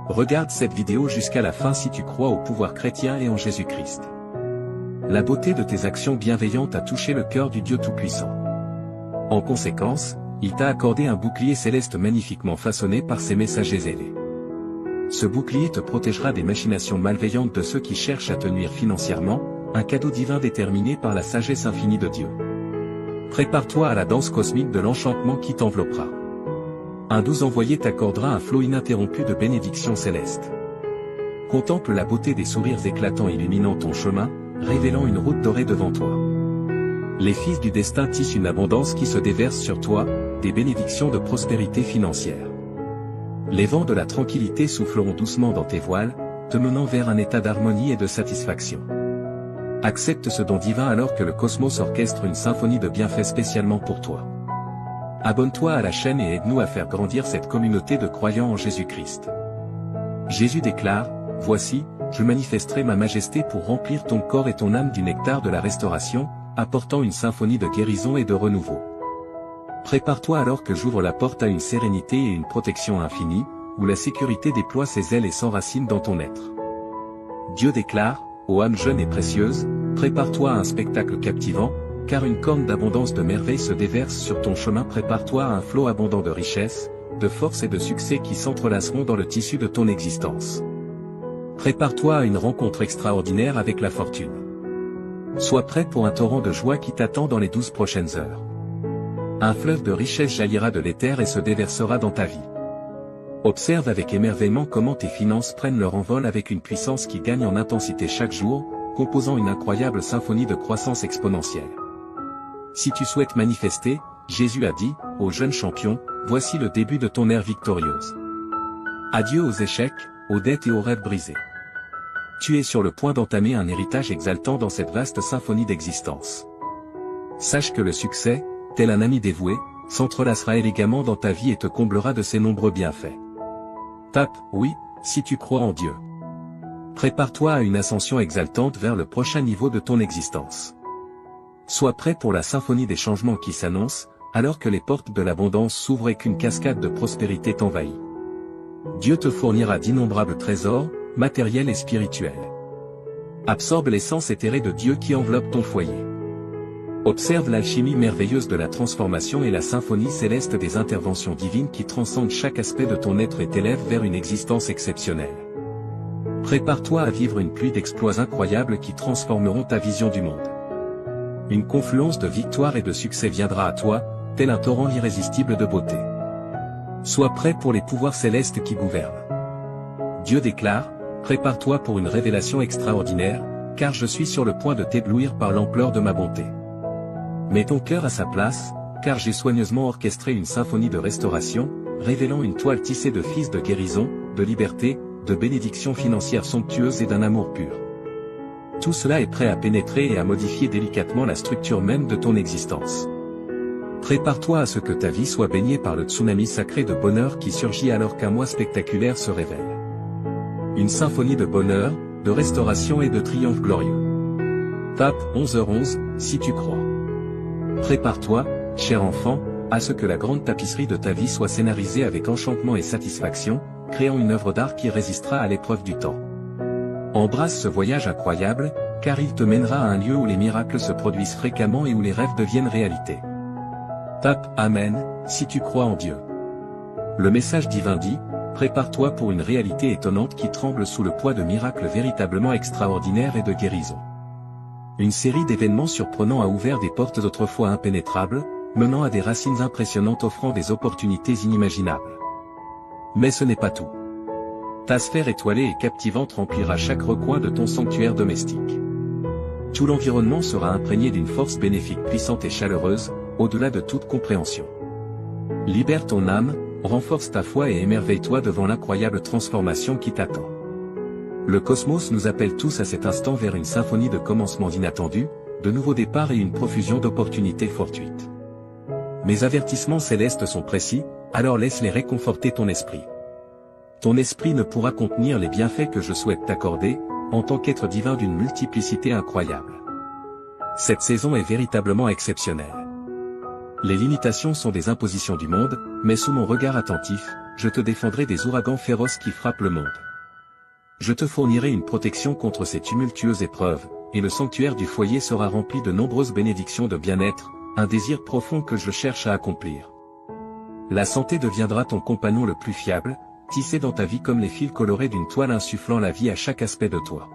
B: Regarde cette vidéo jusqu'à la fin si tu crois au pouvoir chrétien et en Jésus-Christ. La beauté de tes actions bienveillantes a touché le cœur du Dieu Tout-Puissant. En conséquence, il t'a accordé un bouclier céleste magnifiquement façonné par ses messagers ailés. Ce bouclier te protégera des machinations malveillantes de ceux qui cherchent à te nuire financièrement, un cadeau divin déterminé par la sagesse infinie de Dieu. Prépare-toi à la danse cosmique de l'enchantement qui t'enveloppera. Un doux envoyé t'accordera un flot ininterrompu de bénédictions célestes. Contemple la beauté des sourires éclatants illuminant ton chemin, révélant une route dorée devant toi. Les fils du destin tissent une abondance qui se déverse sur toi, des bénédictions de prospérité financière. Les vents de la tranquillité souffleront doucement dans tes voiles, te menant vers un état d'harmonie et de satisfaction. Accepte ce don divin alors que le cosmos orchestre une symphonie de bienfaits spécialement pour toi. Abonne-toi à la chaîne et aide-nous à faire grandir cette communauté de croyants en Jésus-Christ. Jésus déclare, « Voici, je manifesterai ma majesté pour remplir ton corps et ton âme du nectar de la restauration, apportant une symphonie de guérison et de renouveau. » Prépare-toi alors que j'ouvre la porte à une sérénité et une protection infinie, où la sécurité déploie ses ailes et s'enracine dans ton être. Dieu déclare, ô âme jeune et précieuse, prépare-toi à un spectacle captivant, car une corne d'abondance de merveilles se déverse sur ton chemin. Prépare-toi à un flot abondant de richesse, de force et de succès qui s'entrelaceront dans le tissu de ton existence. Prépare-toi à une rencontre extraordinaire avec la fortune. Sois prêt pour un torrent de joie qui t'attend dans les 12 prochaines heures. Un fleuve de richesse jaillira de l'éther et se déversera dans ta vie. Observe avec émerveillement comment tes finances prennent leur envol avec une puissance qui gagne en intensité chaque jour, composant une incroyable symphonie de croissance exponentielle. Si tu souhaites manifester, Jésus a dit, ô jeune champion, voici le début de ton ère victorieuse. Adieu aux échecs, aux dettes et aux rêves brisés. Tu es sur le point d'entamer un héritage exaltant dans cette vaste symphonie d'existence. Sache que le succès, tel un ami dévoué, s'entrelacera élégamment dans ta vie et te comblera de ses nombreux bienfaits. Tape, oui, si tu crois en Dieu. Prépare-toi à une ascension exaltante vers le prochain niveau de ton existence. Sois prêt pour la symphonie des changements qui s'annonce, alors que les portes de l'abondance s'ouvrent et qu'une cascade de prospérité t'envahit. Dieu te fournira d'innombrables trésors, matériels et spirituels. Absorbe l'essence éthérée de Dieu qui enveloppe ton foyer. Observe l'alchimie merveilleuse de la transformation et la symphonie céleste des interventions divines qui transcendent chaque aspect de ton être et t'élèvent vers une existence exceptionnelle. Prépare-toi à vivre une pluie d'exploits incroyables qui transformeront ta vision du monde. Une confluence de victoires et de succès viendra à toi, tel un torrent irrésistible de beauté. Sois prêt pour les pouvoirs célestes qui gouvernent. Dieu déclare, prépare-toi pour une révélation extraordinaire, car je suis sur le point de t'éblouir par l'ampleur de ma bonté. Mets ton cœur à sa place, car j'ai soigneusement orchestré une symphonie de restauration, révélant une toile tissée de fils de guérison, de liberté, de bénédictions financières somptueuses et d'un amour pur. Tout cela est prêt à pénétrer et à modifier délicatement la structure même de ton existence. Prépare-toi à ce que ta vie soit baignée par le tsunami sacré de bonheur qui surgit alors qu'un moi spectaculaire se révèle. Une symphonie de bonheur, de restauration et de triomphe glorieux. Tape 11h11, si tu crois. Prépare-toi, cher enfant, à ce que la grande tapisserie de ta vie soit scénarisée avec enchantement et satisfaction, créant une œuvre d'art qui résistera à l'épreuve du temps. Embrasse ce voyage incroyable, car il te mènera à un lieu où les miracles se produisent fréquemment et où les rêves deviennent réalité. Tape Amen, si tu crois en Dieu. Le message divin dit, prépare-toi pour une réalité étonnante qui tremble sous le poids de miracles véritablement extraordinaires et de guérison. Une série d'événements surprenants a ouvert des portes autrefois impénétrables, menant à des racines impressionnantes offrant des opportunités inimaginables. Mais ce n'est pas tout. Ta sphère étoilée et captivante remplira chaque recoin de ton sanctuaire domestique. Tout l'environnement sera imprégné d'une force bénéfique puissante et chaleureuse, au-delà de toute compréhension. Libère ton âme, renforce ta foi et émerveille-toi devant l'incroyable transformation qui t'attend. Le cosmos nous appelle tous à cet instant vers une symphonie de commencements inattendus, de nouveaux départs et une profusion d'opportunités fortuites. Mes avertissements célestes sont précis, alors laisse-les réconforter ton esprit. Ton esprit ne pourra contenir les bienfaits que je souhaite t'accorder, en tant qu'être divin d'une multiplicité incroyable. Cette saison est véritablement exceptionnelle. Les limitations sont des impositions du monde, mais sous mon regard attentif, je te défendrai des ouragans féroces qui frappent le monde. Je te fournirai une protection contre ces tumultueuses épreuves, et le sanctuaire du foyer sera rempli de nombreuses bénédictions de bien-être, un désir profond que je cherche à accomplir. La santé deviendra ton compagnon le plus fiable, tissé dans ta vie comme les fils colorés d'une toile insufflant la vie à chaque aspect de toi.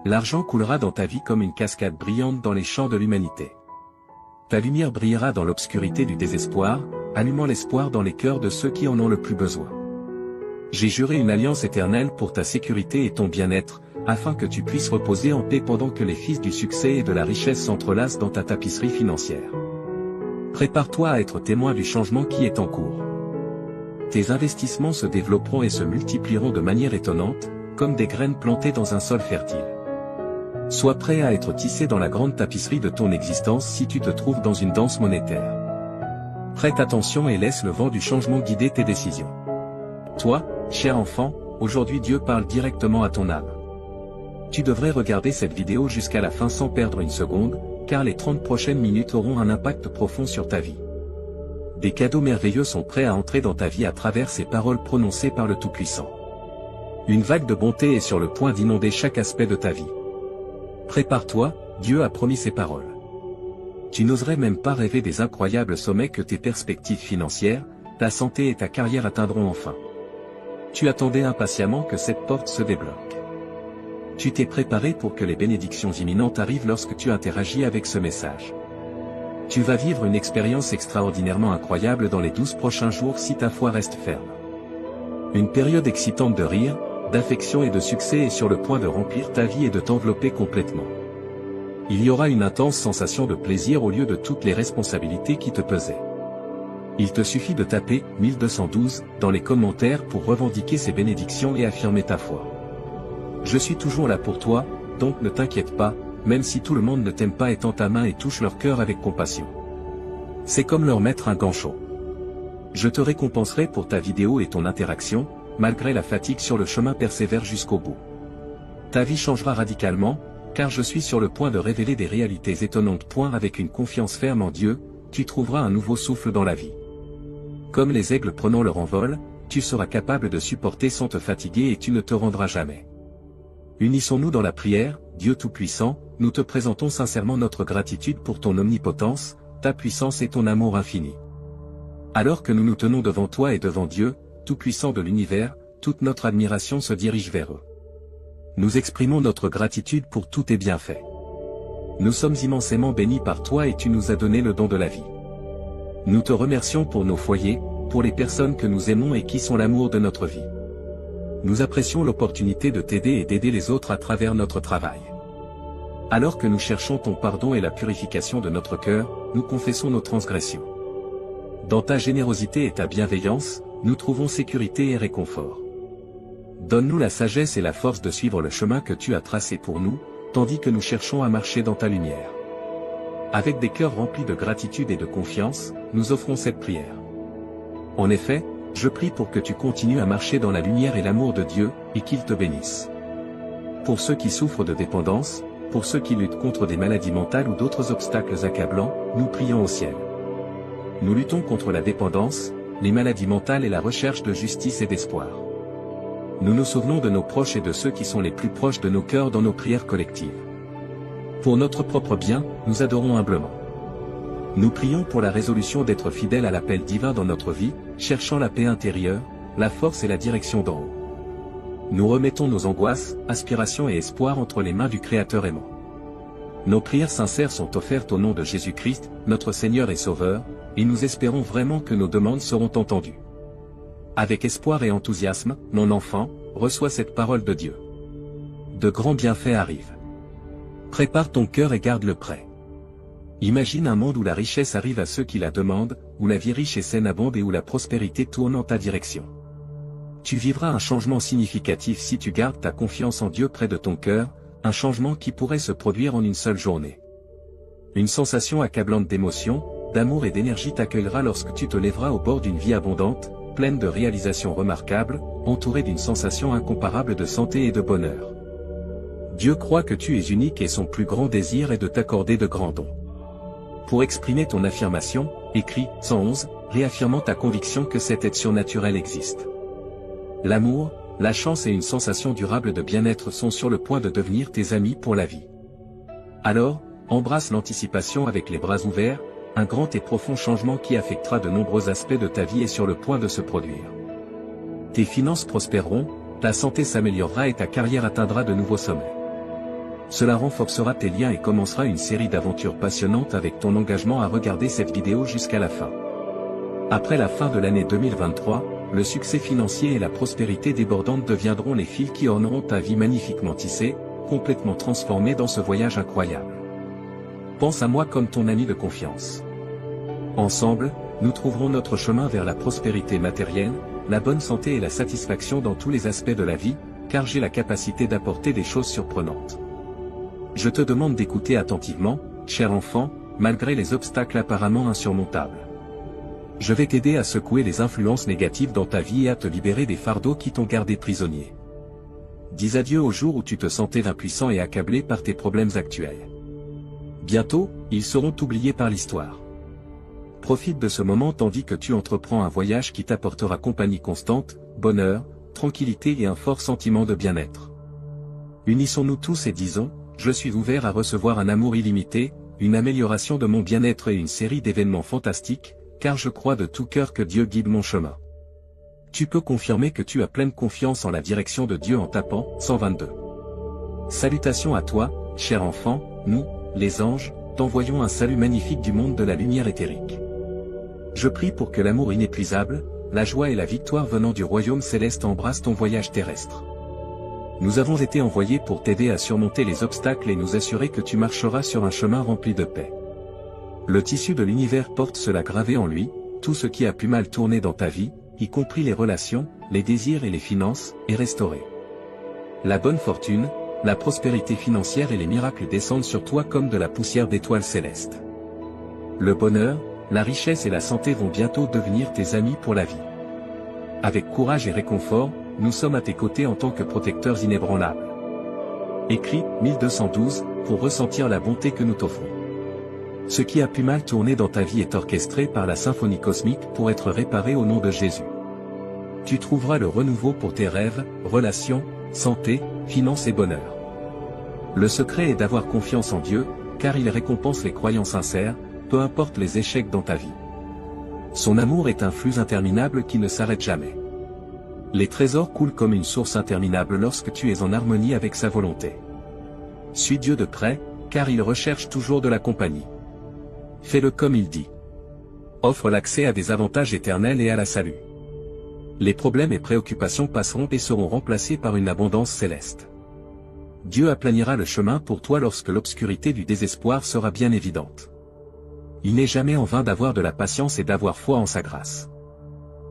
B: L'argent coulera dans ta vie comme une cascade brillante dans les champs de l'humanité. Ta lumière brillera dans l'obscurité du désespoir, allumant l'espoir dans les cœurs de ceux qui en ont le plus besoin. J'ai juré une alliance éternelle pour ta sécurité et ton bien-être, afin que tu puisses reposer en paix pendant que les fils du succès et de la richesse s'entrelacent dans ta tapisserie financière. Prépare-toi à être témoin du changement qui est en cours. Tes investissements se développeront et se multiplieront de manière étonnante, comme des graines plantées dans un sol fertile. Sois prêt à être tissé dans la grande tapisserie de ton existence si tu te trouves dans une danse monétaire. Prête attention et laisse le vent du changement guider tes décisions. Toi, cher enfant, aujourd'hui Dieu parle directement à ton âme. Tu devrais regarder cette vidéo jusqu'à la fin sans perdre une seconde, car les 30 prochaines minutes auront un impact profond sur ta vie. Des cadeaux merveilleux sont prêts à entrer dans ta vie à travers ces paroles prononcées par le Tout-Puissant. Une vague de bonté est sur le point d'inonder chaque aspect de ta vie. Prépare-toi, Dieu a promis ses paroles. Tu n'oserais même pas rêver des incroyables sommets que tes perspectives financières, ta santé et ta carrière atteindront enfin. Tu attendais impatiemment que cette porte se débloque. Tu t'es préparé pour que les bénédictions imminentes arrivent lorsque tu interagis avec ce message. Tu vas vivre une expérience extraordinairement incroyable dans les 12 prochains jours si ta foi reste ferme. Une période excitante de rire, d'affection et de succès est sur le point de remplir ta vie et de t'envelopper complètement. Il y aura une intense sensation de plaisir au lieu de toutes les responsabilités qui te pesaient. Il te suffit de taper 1212 dans les commentaires pour revendiquer ces bénédictions et affirmer ta foi. Je suis toujours là pour toi, donc ne t'inquiète pas, même si tout le monde ne t'aime pas et tend ta main et touche leur cœur avec compassion. C'est comme leur mettre un gant chaud. Je te récompenserai pour ta vidéo et ton interaction, malgré la fatigue sur le chemin persévère jusqu'au bout. Ta vie changera radicalement, car je suis sur le point de révéler des réalités étonnantes. Avec une confiance ferme en Dieu, tu trouveras un nouveau souffle dans la vie. Comme les aigles prenant leur envol, tu seras capable de supporter sans te fatiguer et tu ne te rendras jamais. Unissons-nous dans la prière, Dieu Tout-Puissant, nous te présentons sincèrement notre gratitude pour ton omnipotence, ta puissance et ton amour infini. Alors que nous nous tenons devant toi et devant Dieu, Tout-Puissant de l'univers, toute notre admiration se dirige vers eux. Nous exprimons notre gratitude pour tous tes bienfaits. Nous sommes immensément bénis par toi et tu nous as donné le don de la vie. Nous te remercions pour nos foyers, pour les personnes que nous aimons et qui sont l'amour de notre vie. Nous apprécions l'opportunité de t'aider et d'aider les autres à travers notre travail. Alors que nous cherchons ton pardon et la purification de notre cœur, nous confessons nos transgressions. Dans ta générosité et ta bienveillance, nous trouvons sécurité et réconfort. Donne-nous la sagesse et la force de suivre le chemin que tu as tracé pour nous, tandis que nous cherchons à marcher dans ta lumière. Avec des cœurs remplis de gratitude et de confiance, nous offrons cette prière. En effet, je prie pour que tu continues à marcher dans la lumière et l'amour de Dieu, et qu'il te bénisse. Pour ceux qui souffrent de dépendance, pour ceux qui luttent contre des maladies mentales ou d'autres obstacles accablants, nous prions au ciel. Nous luttons contre la dépendance, les maladies mentales et la recherche de justice et d'espoir. Nous nous souvenons de nos proches et de ceux qui sont les plus proches de nos cœurs dans nos prières collectives. Pour notre propre bien, nous adorons humblement. Nous prions pour la résolution d'être fidèles à l'appel divin dans notre vie, cherchant la paix intérieure, la force et la direction d'en haut. Nous remettons nos angoisses, aspirations et espoirs entre les mains du Créateur aimant. Nos prières sincères sont offertes au nom de Jésus-Christ, notre Seigneur et Sauveur, et nous espérons vraiment que nos demandes seront entendues. Avec espoir et enthousiasme, mon enfant, reçois cette parole de Dieu. De grands bienfaits arrivent. Prépare ton cœur et garde-le prêt. Imagine un monde où la richesse arrive à ceux qui la demandent, où la vie riche et saine abonde et où la prospérité tourne en ta direction. Tu vivras un changement significatif si tu gardes ta confiance en Dieu près de ton cœur, un changement qui pourrait se produire en une seule journée. Une sensation accablante d'émotion, d'amour et d'énergie t'accueillera lorsque tu te lèveras au bord d'une vie abondante, pleine de réalisations remarquables, entourée d'une sensation incomparable de santé et de bonheur. Dieu croit que tu es unique et son plus grand désir est de t'accorder de grands dons. Pour exprimer ton affirmation, écris 111, réaffirmant ta conviction que cette aide surnaturelle existe. L'amour, la chance et une sensation durable de bien-être sont sur le point de devenir tes amis pour la vie. Alors, embrasse l'anticipation avec les bras ouverts, un grand et profond changement qui affectera de nombreux aspects de ta vie est sur le point de se produire. Tes finances prospéreront, ta santé s'améliorera et ta carrière atteindra de nouveaux sommets. Cela renforcera tes liens et commencera une série d'aventures passionnantes avec ton engagement à regarder cette vidéo jusqu'à la fin. Après la fin de l'année 2023, le succès financier et la prospérité débordante deviendront les fils qui orneront ta vie magnifiquement tissée, complètement transformée dans ce voyage incroyable. Pense à moi comme ton ami de confiance. Ensemble, nous trouverons notre chemin vers la prospérité matérielle, la bonne santé et la satisfaction dans tous les aspects de la vie, car j'ai la capacité d'apporter des choses surprenantes. Je te demande d'écouter attentivement, cher enfant, malgré les obstacles apparemment insurmontables. Je vais t'aider à secouer les influences négatives dans ta vie et à te libérer des fardeaux qui t'ont gardé prisonnier. Dis adieu au jour où tu te sentais impuissant et accablé par tes problèmes actuels. Bientôt, ils seront oubliés par l'histoire. Profite de ce moment tandis que tu entreprends un voyage qui t'apportera compagnie constante, bonheur, tranquillité et un fort sentiment de bien-être. Unissons-nous tous et disons, je suis ouvert à recevoir un amour illimité, une amélioration de mon bien-être et une série d'événements fantastiques, car je crois de tout cœur que Dieu guide mon chemin. Tu peux confirmer que tu as pleine confiance en la direction de Dieu en tapant 122. Salutations à toi, cher enfant, nous, les anges, t'envoyons un salut magnifique du monde de la lumière éthérique. Je prie pour que l'amour inépuisable, la joie et la victoire venant du royaume céleste embrassent ton voyage terrestre. Nous avons été envoyés pour t'aider à surmonter les obstacles et nous assurer que tu marcheras sur un chemin rempli de paix. Le tissu de l'univers porte cela gravé en lui, tout ce qui a pu mal tourner dans ta vie, y compris les relations, les désirs et les finances, est restauré. La bonne fortune, la prospérité financière et les miracles descendent sur toi comme de la poussière d'étoiles célestes. Le bonheur, la richesse et la santé vont bientôt devenir tes amis pour la vie. Avec courage et réconfort, nous sommes à tes côtés en tant que protecteurs inébranlables. Écris 1212 pour ressentir la bonté que nous t'offrons. Ce qui a pu mal tourner dans ta vie est orchestré par la symphonie cosmique pour être réparé au nom de Jésus. Tu trouveras le renouveau pour tes rêves, relations, santé, finances et bonheur. Le secret est d'avoir confiance en Dieu, car il récompense les croyants sincères, peu importe les échecs dans ta vie. Son amour est un flux interminable qui ne s'arrête jamais. Les trésors coulent comme une source interminable lorsque tu es en harmonie avec sa volonté. Suis Dieu de près, car il recherche toujours de la compagnie. Fais-le comme il dit. Offre l'accès à des avantages éternels et à la salut. Les problèmes et préoccupations passeront et seront remplacés par une abondance céleste. Dieu aplanira le chemin pour toi lorsque l'obscurité du désespoir sera bien évidente. Il n'est jamais en vain d'avoir de la patience et d'avoir foi en sa grâce.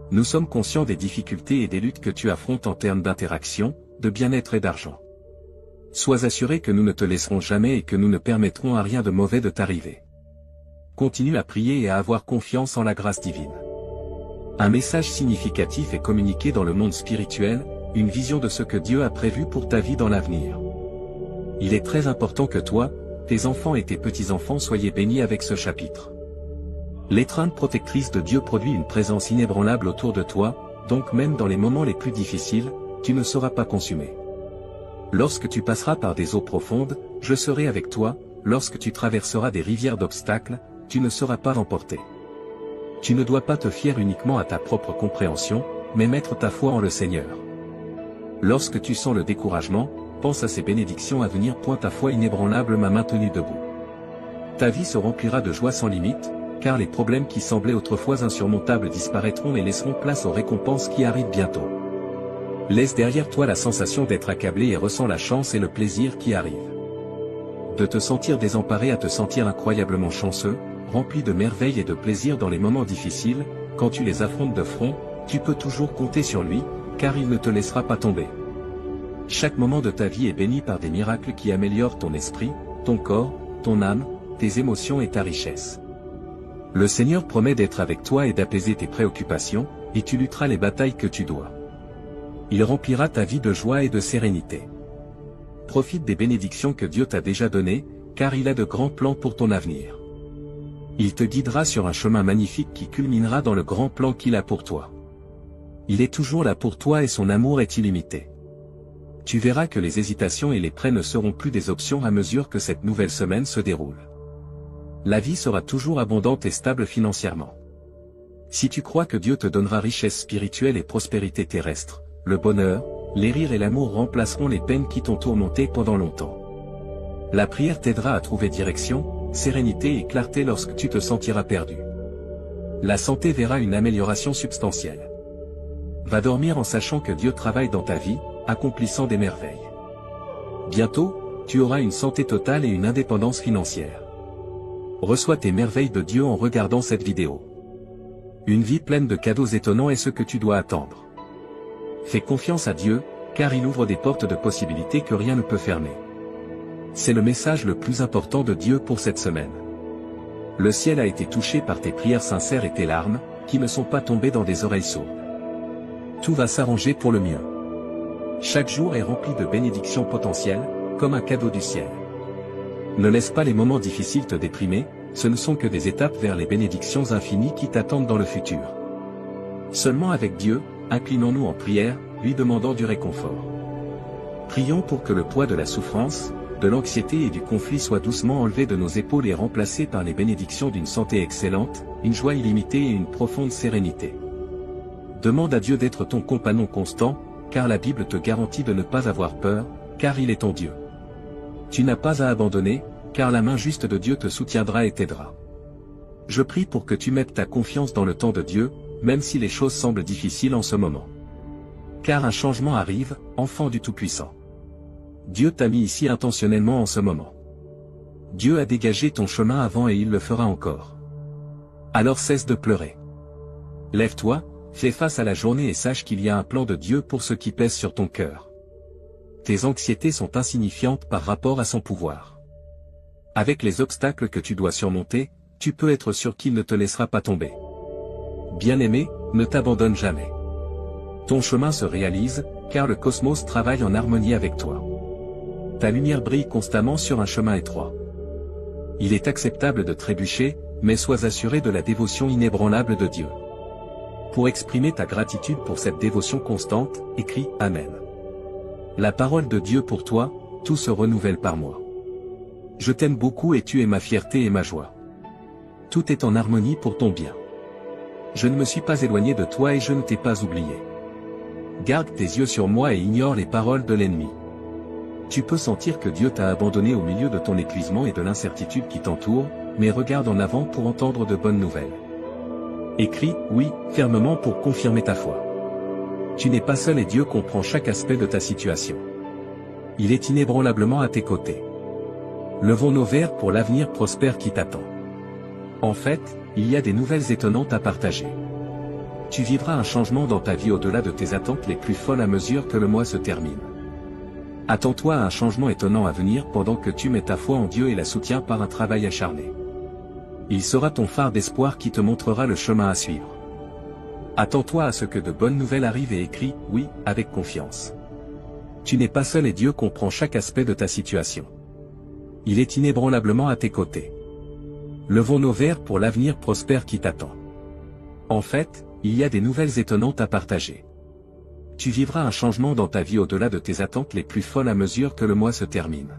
B: Nous sommes conscients des difficultés et des luttes que tu affrontes en termes d'interaction, de bien-être et d'argent. Sois assuré que nous ne te laisserons jamais et que nous ne permettrons à rien de mauvais de t'arriver. Continue à prier et à avoir confiance en la grâce divine. Un message significatif est communiqué dans le monde spirituel, une vision de ce que Dieu a prévu pour ta vie dans l'avenir. Il est très important que toi, tes enfants et tes petits-enfants soyez bénis avec ce chapitre. L'étreinte protectrice de Dieu produit une présence inébranlable autour de toi, donc même dans les moments les plus difficiles, tu ne seras pas consumé. Lorsque tu passeras par des eaux profondes, je serai avec toi, lorsque tu traverseras des rivières d'obstacles, tu ne seras pas emporté. Tu ne dois pas te fier uniquement à ta propre compréhension, mais mettre ta foi en le Seigneur. Lorsque tu sens le découragement, pense à ces bénédictions à venir. Ta foi inébranlable m'a maintenu debout. Ta vie se remplira de joie sans limite, car les problèmes qui semblaient autrefois insurmontables disparaîtront et laisseront place aux récompenses qui arrivent bientôt. Laisse derrière toi la sensation d'être accablé et ressens la chance et le plaisir qui arrivent. De te sentir désemparé à te sentir incroyablement chanceux, rempli de merveilles et de plaisir dans les moments difficiles, quand tu les affrontes de front, tu peux toujours compter sur lui, car il ne te laissera pas tomber. Chaque moment de ta vie est béni par des miracles qui améliorent ton esprit, ton corps, ton âme, tes émotions et ta richesse. Le Seigneur promet d'être avec toi et d'apaiser tes préoccupations, et tu lutteras les batailles que tu dois. Il remplira ta vie de joie et de sérénité. Profite des bénédictions que Dieu t'a déjà données, car il a de grands plans pour ton avenir. Il te guidera sur un chemin magnifique qui culminera dans le grand plan qu'il a pour toi. Il est toujours là pour toi et son amour est illimité. Tu verras que les hésitations et les prêts ne seront plus des options à mesure que cette nouvelle semaine se déroule. La vie sera toujours abondante et stable financièrement. Si tu crois que Dieu te donnera richesse spirituelle et prospérité terrestre, le bonheur, les rires et l'amour remplaceront les peines qui t'ont tourmenté pendant longtemps. La prière t'aidera à trouver direction, sérénité et clarté lorsque tu te sentiras perdu. La santé verra une amélioration substantielle. Va dormir en sachant que Dieu travaille dans ta vie, accomplissant des merveilles. Bientôt, tu auras une santé totale et une indépendance financière. Reçois tes merveilles de Dieu en regardant cette vidéo. Une vie pleine de cadeaux étonnants est ce que tu dois attendre. Fais confiance à Dieu, car il ouvre des portes de possibilités que rien ne peut fermer. C'est le message le plus important de Dieu pour cette semaine. Le ciel a été touché par tes prières sincères et tes larmes, qui ne sont pas tombées dans des oreilles sourdes. Tout va s'arranger pour le mieux. Chaque jour est rempli de bénédictions potentielles, comme un cadeau du ciel. Ne laisse pas les moments difficiles te déprimer, ce ne sont que des étapes vers les bénédictions infinies qui t'attendent dans le futur. Seulement avec Dieu, inclinons-nous en prière, lui demandant du réconfort. Prions pour que le poids de la souffrance, de l'anxiété et du conflit soit doucement enlevé de nos épaules et remplacé par les bénédictions d'une santé excellente, une joie illimitée et une profonde sérénité. Demande à Dieu d'être ton compagnon constant, car la Bible te garantit de ne pas avoir peur, car il est ton Dieu. Tu n'as pas à abandonner, car la main juste de Dieu te soutiendra et t'aidera. Je prie pour que tu mettes ta confiance dans le temps de Dieu, même si les choses semblent difficiles en ce moment. Car un changement arrive, enfant du Tout-Puissant. Dieu t'a mis ici intentionnellement en ce moment. Dieu a dégagé ton chemin avant et il le fera encore. Alors cesse de pleurer. Lève-toi, fais face à la journée et sache qu'il y a un plan de Dieu pour ce qui pèse sur ton cœur. Tes anxiétés sont insignifiantes par rapport à son pouvoir. Avec les obstacles que tu dois surmonter, tu peux être sûr qu'il ne te laissera pas tomber. Bien-aimé, ne t'abandonne jamais. Ton chemin se réalise, car le cosmos travaille en harmonie avec toi. Ta lumière brille constamment sur un chemin étroit. Il est acceptable de trébucher, mais sois assuré de la dévotion inébranlable de Dieu. Pour exprimer ta gratitude pour cette dévotion constante, écris « Amen ». La parole de Dieu pour toi, tout se renouvelle par moi. Je t'aime beaucoup et tu es ma fierté et ma joie. Tout est en harmonie pour ton bien. Je ne me suis pas éloigné de toi et je ne t'ai pas oublié. Garde tes yeux sur moi et ignore les paroles de l'ennemi. Tu peux sentir que Dieu t'a abandonné au milieu de ton épuisement et de l'incertitude qui t'entoure, mais regarde en avant pour entendre de bonnes nouvelles. Écris « Oui » fermement pour confirmer ta foi. Tu n'es pas seul et Dieu comprend chaque aspect de ta situation. Il est inébranlablement à tes côtés. Levons nos verres pour l'avenir prospère qui t'attend. En fait, il y a des nouvelles étonnantes à partager. Tu vivras un changement dans ta vie au-delà de tes attentes les plus folles à mesure que le mois se termine. Attends-toi à un changement étonnant à venir pendant que tu mets ta foi en Dieu et la soutiens par un travail acharné. Il sera ton phare d'espoir qui te montrera le chemin à suivre. Attends-toi à ce que de bonnes nouvelles arrivent et écris « oui » avec confiance. Tu n'es pas seul et Dieu comprend chaque aspect de ta situation. Il est inébranlablement à tes côtés. Levons nos verres pour l'avenir prospère qui t'attend. En fait, il y a des nouvelles étonnantes à partager. Tu vivras un changement dans ta vie au-delà de tes attentes les plus folles à mesure que le mois se termine.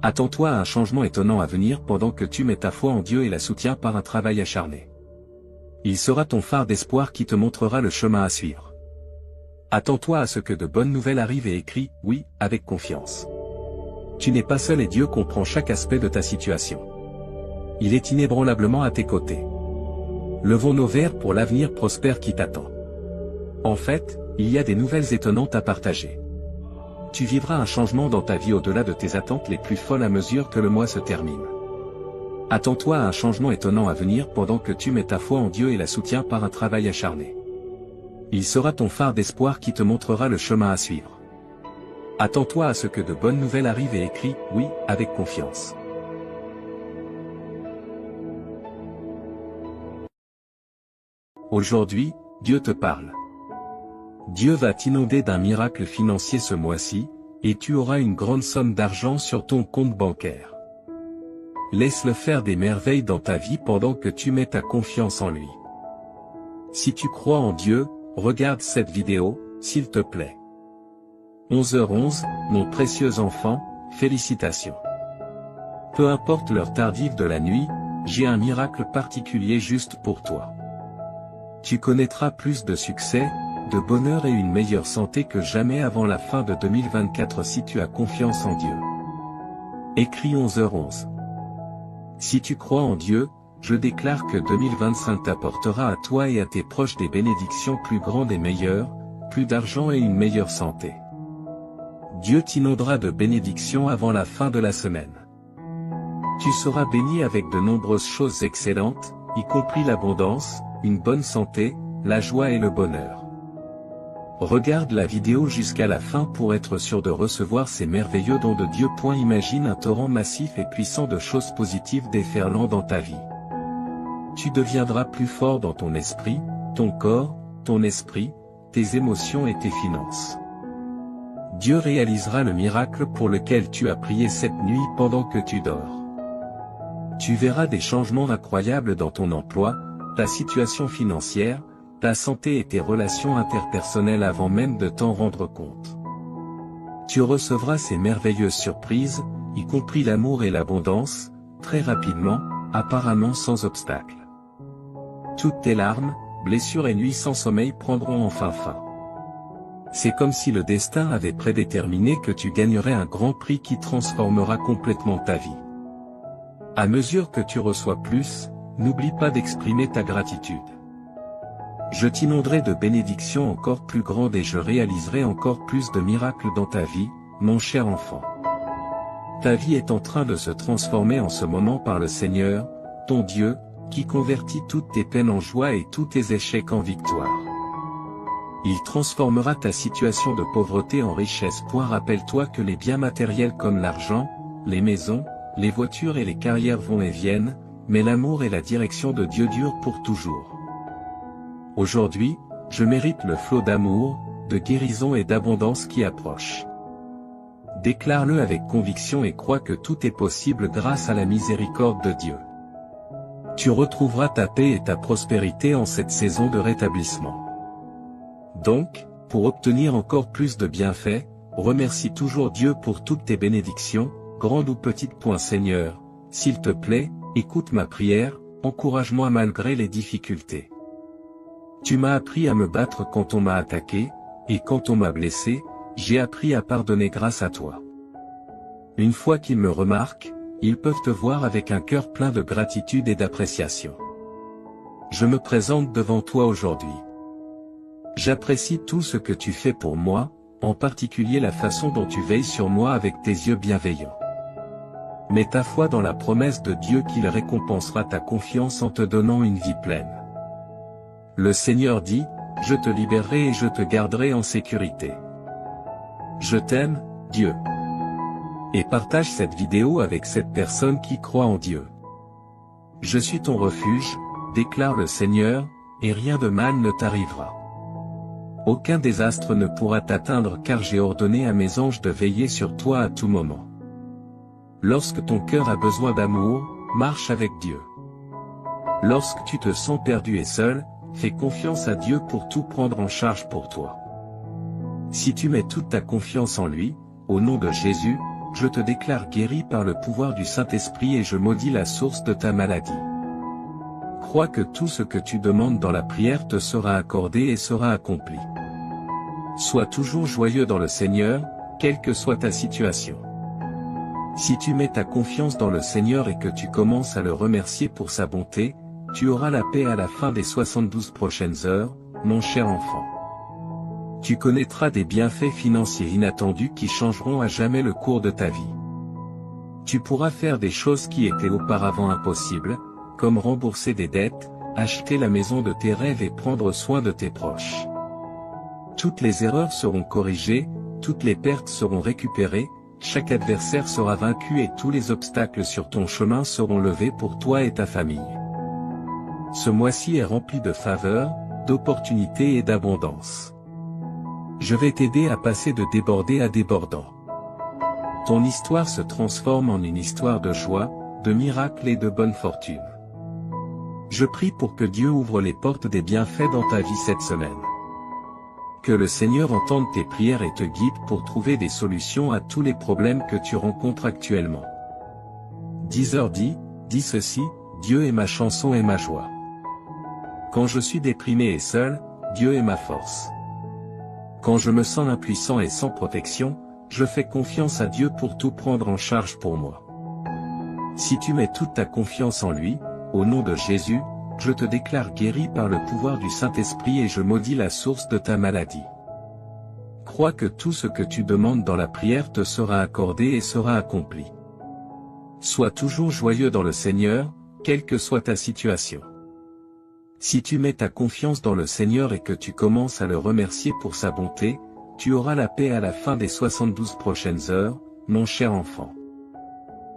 B: Attends-toi à un changement étonnant à venir pendant que tu mets ta foi en Dieu et la soutiens par un travail acharné. Il sera ton phare d'espoir qui te montrera le chemin à suivre. Attends-toi à ce que de bonnes nouvelles arrivent et écris « oui » avec confiance. Tu n'es pas seul et Dieu comprend chaque aspect de ta situation. Il est inébranlablement à tes côtés. Levons nos verres pour l'avenir prospère qui t'attend. En fait, il y a des nouvelles étonnantes à partager. Tu vivras un changement dans ta vie au-delà de tes attentes les plus folles à mesure que le mois se termine. Attends-toi à un changement étonnant à venir pendant que tu mets ta foi en Dieu et la soutiens par un travail acharné. Il sera ton phare d'espoir qui te montrera le chemin à suivre. Attends-toi à ce que de bonnes nouvelles arrivent et écris « oui » avec confiance. Aujourd'hui, Dieu te parle. Dieu va t'inonder d'un miracle financier ce mois-ci, et tu auras une grande somme d'argent sur ton compte bancaire. Laisse-le faire des merveilles dans ta vie pendant que tu mets ta confiance en lui. Si tu crois en Dieu, regarde cette vidéo, s'il te plaît. 11h11, mon précieux enfant, félicitations. Peu importe l'heure tardive de la nuit, j'ai un miracle particulier juste pour toi. Tu connaîtras plus de succès, de bonheur et une meilleure santé que jamais avant la fin de 2024 si tu as confiance en Dieu. Écrit 11h11. Si tu crois en Dieu, je déclare que 2025 t'apportera à toi et à tes proches des bénédictions plus grandes et meilleures, plus d'argent et une meilleure santé. Dieu t'inondera de bénédictions avant la fin de la semaine. Tu seras béni avec de nombreuses choses excellentes, y compris l'abondance, une bonne santé, la joie et le bonheur. Regarde la vidéo jusqu'à la fin pour être sûr de recevoir ces merveilleux dons de Dieu. Imagine un torrent massif et puissant de choses positives déferlant dans ta vie. Tu deviendras plus fort dans ton esprit, ton corps, ton esprit, tes émotions et tes finances. Dieu réalisera le miracle pour lequel tu as prié cette nuit pendant que tu dors. Tu verras des changements incroyables dans ton emploi, ta situation financière, ta santé et tes relations interpersonnelles avant même de t'en rendre compte. Tu recevras ces merveilleuses surprises, y compris l'amour et l'abondance, très rapidement, apparemment sans obstacle. Toutes tes larmes, blessures et nuits sans sommeil prendront enfin fin. C'est comme si le destin avait prédéterminé que tu gagnerais un grand prix qui transformera complètement ta vie. À mesure que tu reçois plus, n'oublie pas d'exprimer ta gratitude. Je t'inonderai de bénédictions encore plus grandes et je réaliserai encore plus de miracles dans ta vie, mon cher enfant. Ta vie est en train de se transformer en ce moment par le Seigneur, ton Dieu, qui convertit toutes tes peines en joie et tous tes échecs en victoire. Il transformera ta situation de pauvreté en richesse. Rappelle-toi que les biens matériels comme l'argent, les maisons, les voitures et les carrières vont et viennent, mais l'amour et la direction de Dieu durent pour toujours. Aujourd'hui, je mérite le flot d'amour, de guérison et d'abondance qui approche. Déclare-le avec conviction et crois que tout est possible grâce à la miséricorde de Dieu. Tu retrouveras ta paix et ta prospérité en cette saison de rétablissement. Donc, pour obtenir encore plus de bienfaits, remercie toujours Dieu pour toutes tes bénédictions, grandes ou petites. Seigneur, s'il te plaît, écoute ma prière, encourage-moi malgré les difficultés. Tu m'as appris à me battre quand on m'a attaqué, et quand on m'a blessé, j'ai appris à pardonner grâce à toi. Une fois qu'ils me remarquent, ils peuvent te voir avec un cœur plein de gratitude et d'appréciation. Je me présente devant toi aujourd'hui. J'apprécie tout ce que tu fais pour moi, en particulier la façon dont tu veilles sur moi avec tes yeux bienveillants. Mets ta foi dans la promesse de Dieu qu'il récompensera ta confiance en te donnant une vie pleine. Le Seigneur dit, je te libérerai et je te garderai en sécurité. Je t'aime, Dieu. Et partage cette vidéo avec cette personne qui croit en Dieu. Je suis ton refuge, déclare le Seigneur, et rien de mal ne t'arrivera. Aucun désastre ne pourra t'atteindre car j'ai ordonné à mes anges de veiller sur toi à tout moment. Lorsque ton cœur a besoin d'amour, marche avec Dieu. Lorsque tu te sens perdu et seul, fais confiance à Dieu pour tout prendre en charge pour toi. Si tu mets toute ta confiance en lui, au nom de Jésus, je te déclare guéri par le pouvoir du Saint-Esprit et je maudis la source de ta maladie. Crois que tout ce que tu demandes dans la prière te sera accordé et sera accompli. Sois toujours joyeux dans le Seigneur, quelle que soit ta situation. Si tu mets ta confiance dans le Seigneur et que tu commences à le remercier pour sa bonté, tu auras la paix à la fin des 72 prochaines heures, mon cher enfant. Tu connaîtras des bienfaits financiers inattendus qui changeront à jamais le cours de ta vie. Tu pourras faire des choses qui étaient auparavant impossibles, comme rembourser des dettes, acheter la maison de tes rêves et prendre soin de tes proches. Toutes les erreurs seront corrigées, toutes les pertes seront récupérées, chaque adversaire sera vaincu et tous les obstacles sur ton chemin seront levés pour toi et ta famille. Ce mois-ci est rempli de faveurs, d'opportunités et d'abondance. Je vais t'aider à passer de débordé à débordant. Ton histoire se transforme en une histoire de joie, de miracles et de bonne fortune. Je prie pour que Dieu ouvre les portes des bienfaits dans ta vie cette semaine. Que le Seigneur entende tes prières et te guide pour trouver des solutions à tous les problèmes que tu rencontres actuellement. 10h dis ceci, Dieu est ma chanson et ma joie. Quand je suis déprimé et seul, Dieu est ma force. Quand je me sens impuissant et sans protection, je fais confiance à Dieu pour tout prendre en charge pour moi. Si tu mets toute ta confiance en lui, au nom de Jésus, je te déclare guéri par le pouvoir du Saint-Esprit et je maudis la source de ta maladie. Crois que tout ce que tu demandes dans la prière te sera accordé et sera accompli. Sois toujours joyeux dans le Seigneur, quelle que soit ta situation. Si tu mets ta confiance dans le Seigneur et que tu commences à le remercier pour sa bonté, tu auras la paix à la fin des 72 prochaines heures, mon cher enfant.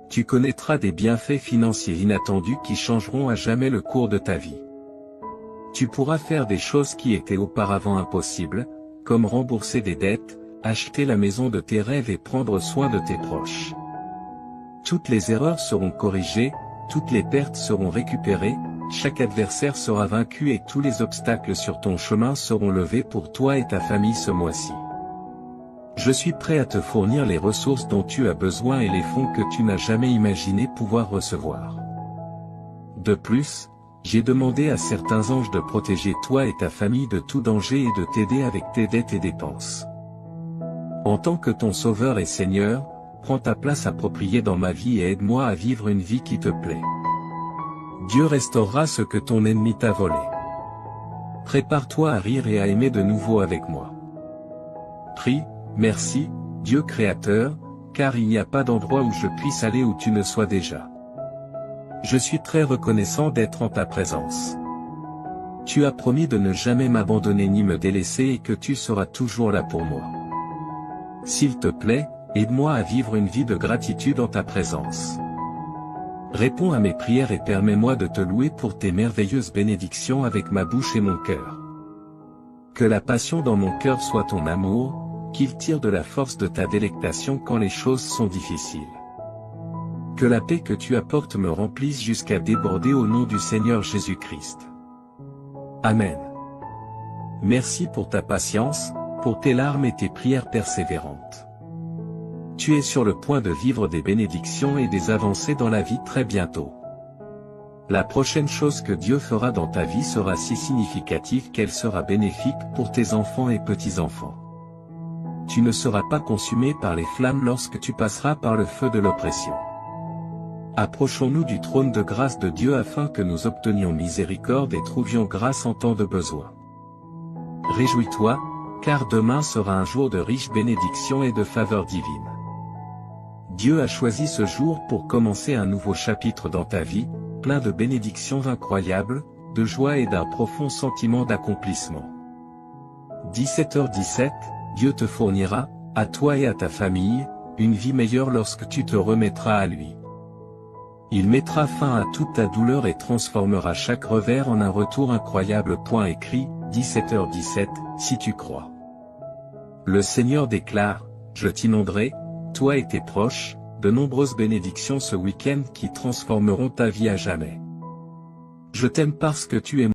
B: Tu connaîtras des bienfaits financiers inattendus qui changeront à jamais le cours de ta vie. Tu pourras faire des choses qui étaient auparavant impossibles, comme rembourser des dettes, acheter la maison de tes rêves et prendre soin de tes proches. Toutes les erreurs seront corrigées, toutes les pertes seront récupérées, chaque adversaire sera vaincu et tous les obstacles sur ton chemin seront levés pour toi et ta famille ce mois-ci. Je suis prêt à te fournir les ressources dont tu as besoin et les fonds que tu n'as jamais imaginé pouvoir recevoir. De plus, j'ai demandé à certains anges de protéger toi et ta famille de tout danger et de t'aider avec tes dettes et dépenses. En tant que ton Sauveur et Seigneur, prends ta place appropriée dans ma vie et aide-moi à vivre une vie qui te plaît. Dieu restaurera ce que ton ennemi t'a volé. Prépare-toi à rire et à aimer de nouveau avec moi. Prie. Merci, Dieu créateur, car il n'y a pas d'endroit où je puisse aller où tu ne sois déjà. Je suis très reconnaissant d'être en ta présence. Tu as promis de ne jamais m'abandonner ni me délaisser et que tu seras toujours là pour moi. S'il te plaît, aide-moi à vivre une vie de gratitude en ta présence. Réponds à mes prières et permets-moi de te louer pour tes merveilleuses bénédictions avec ma bouche et mon cœur. Que la passion dans mon cœur soit ton amour, qu'il tire de la force de ta délectation quand les choses sont difficiles. Que la paix que tu apportes me remplisse jusqu'à déborder au nom du Seigneur Jésus-Christ. Amen. Merci pour ta patience, pour tes larmes et tes prières persévérantes. Tu es sur le point de vivre des bénédictions et des avancées dans la vie très bientôt. La prochaine chose que Dieu fera dans ta vie sera si significative qu'elle sera bénéfique pour tes enfants et petits-enfants. Tu ne seras pas consumé par les flammes lorsque tu passeras par le feu de l'oppression. Approchons-nous du trône de grâce de Dieu afin que nous obtenions miséricorde et trouvions grâce en temps de besoin. Réjouis-toi, car demain sera un jour de riches bénédictions et de faveurs divines. Dieu a choisi ce jour pour commencer un nouveau chapitre dans ta vie, plein de bénédictions incroyables, de joie et d'un profond sentiment d'accomplissement. 17h17, Dieu te fournira, à toi et à ta famille, une vie meilleure lorsque tu te remettras à lui. Il mettra fin à toute ta douleur et transformera chaque revers en un retour incroyable. Écrit, 17h17, si tu crois. Le Seigneur déclare, je t'inonderai, toi et tes proches, de nombreuses bénédictions ce week-end qui transformeront ta vie à jamais. Je t'aime parce que tu es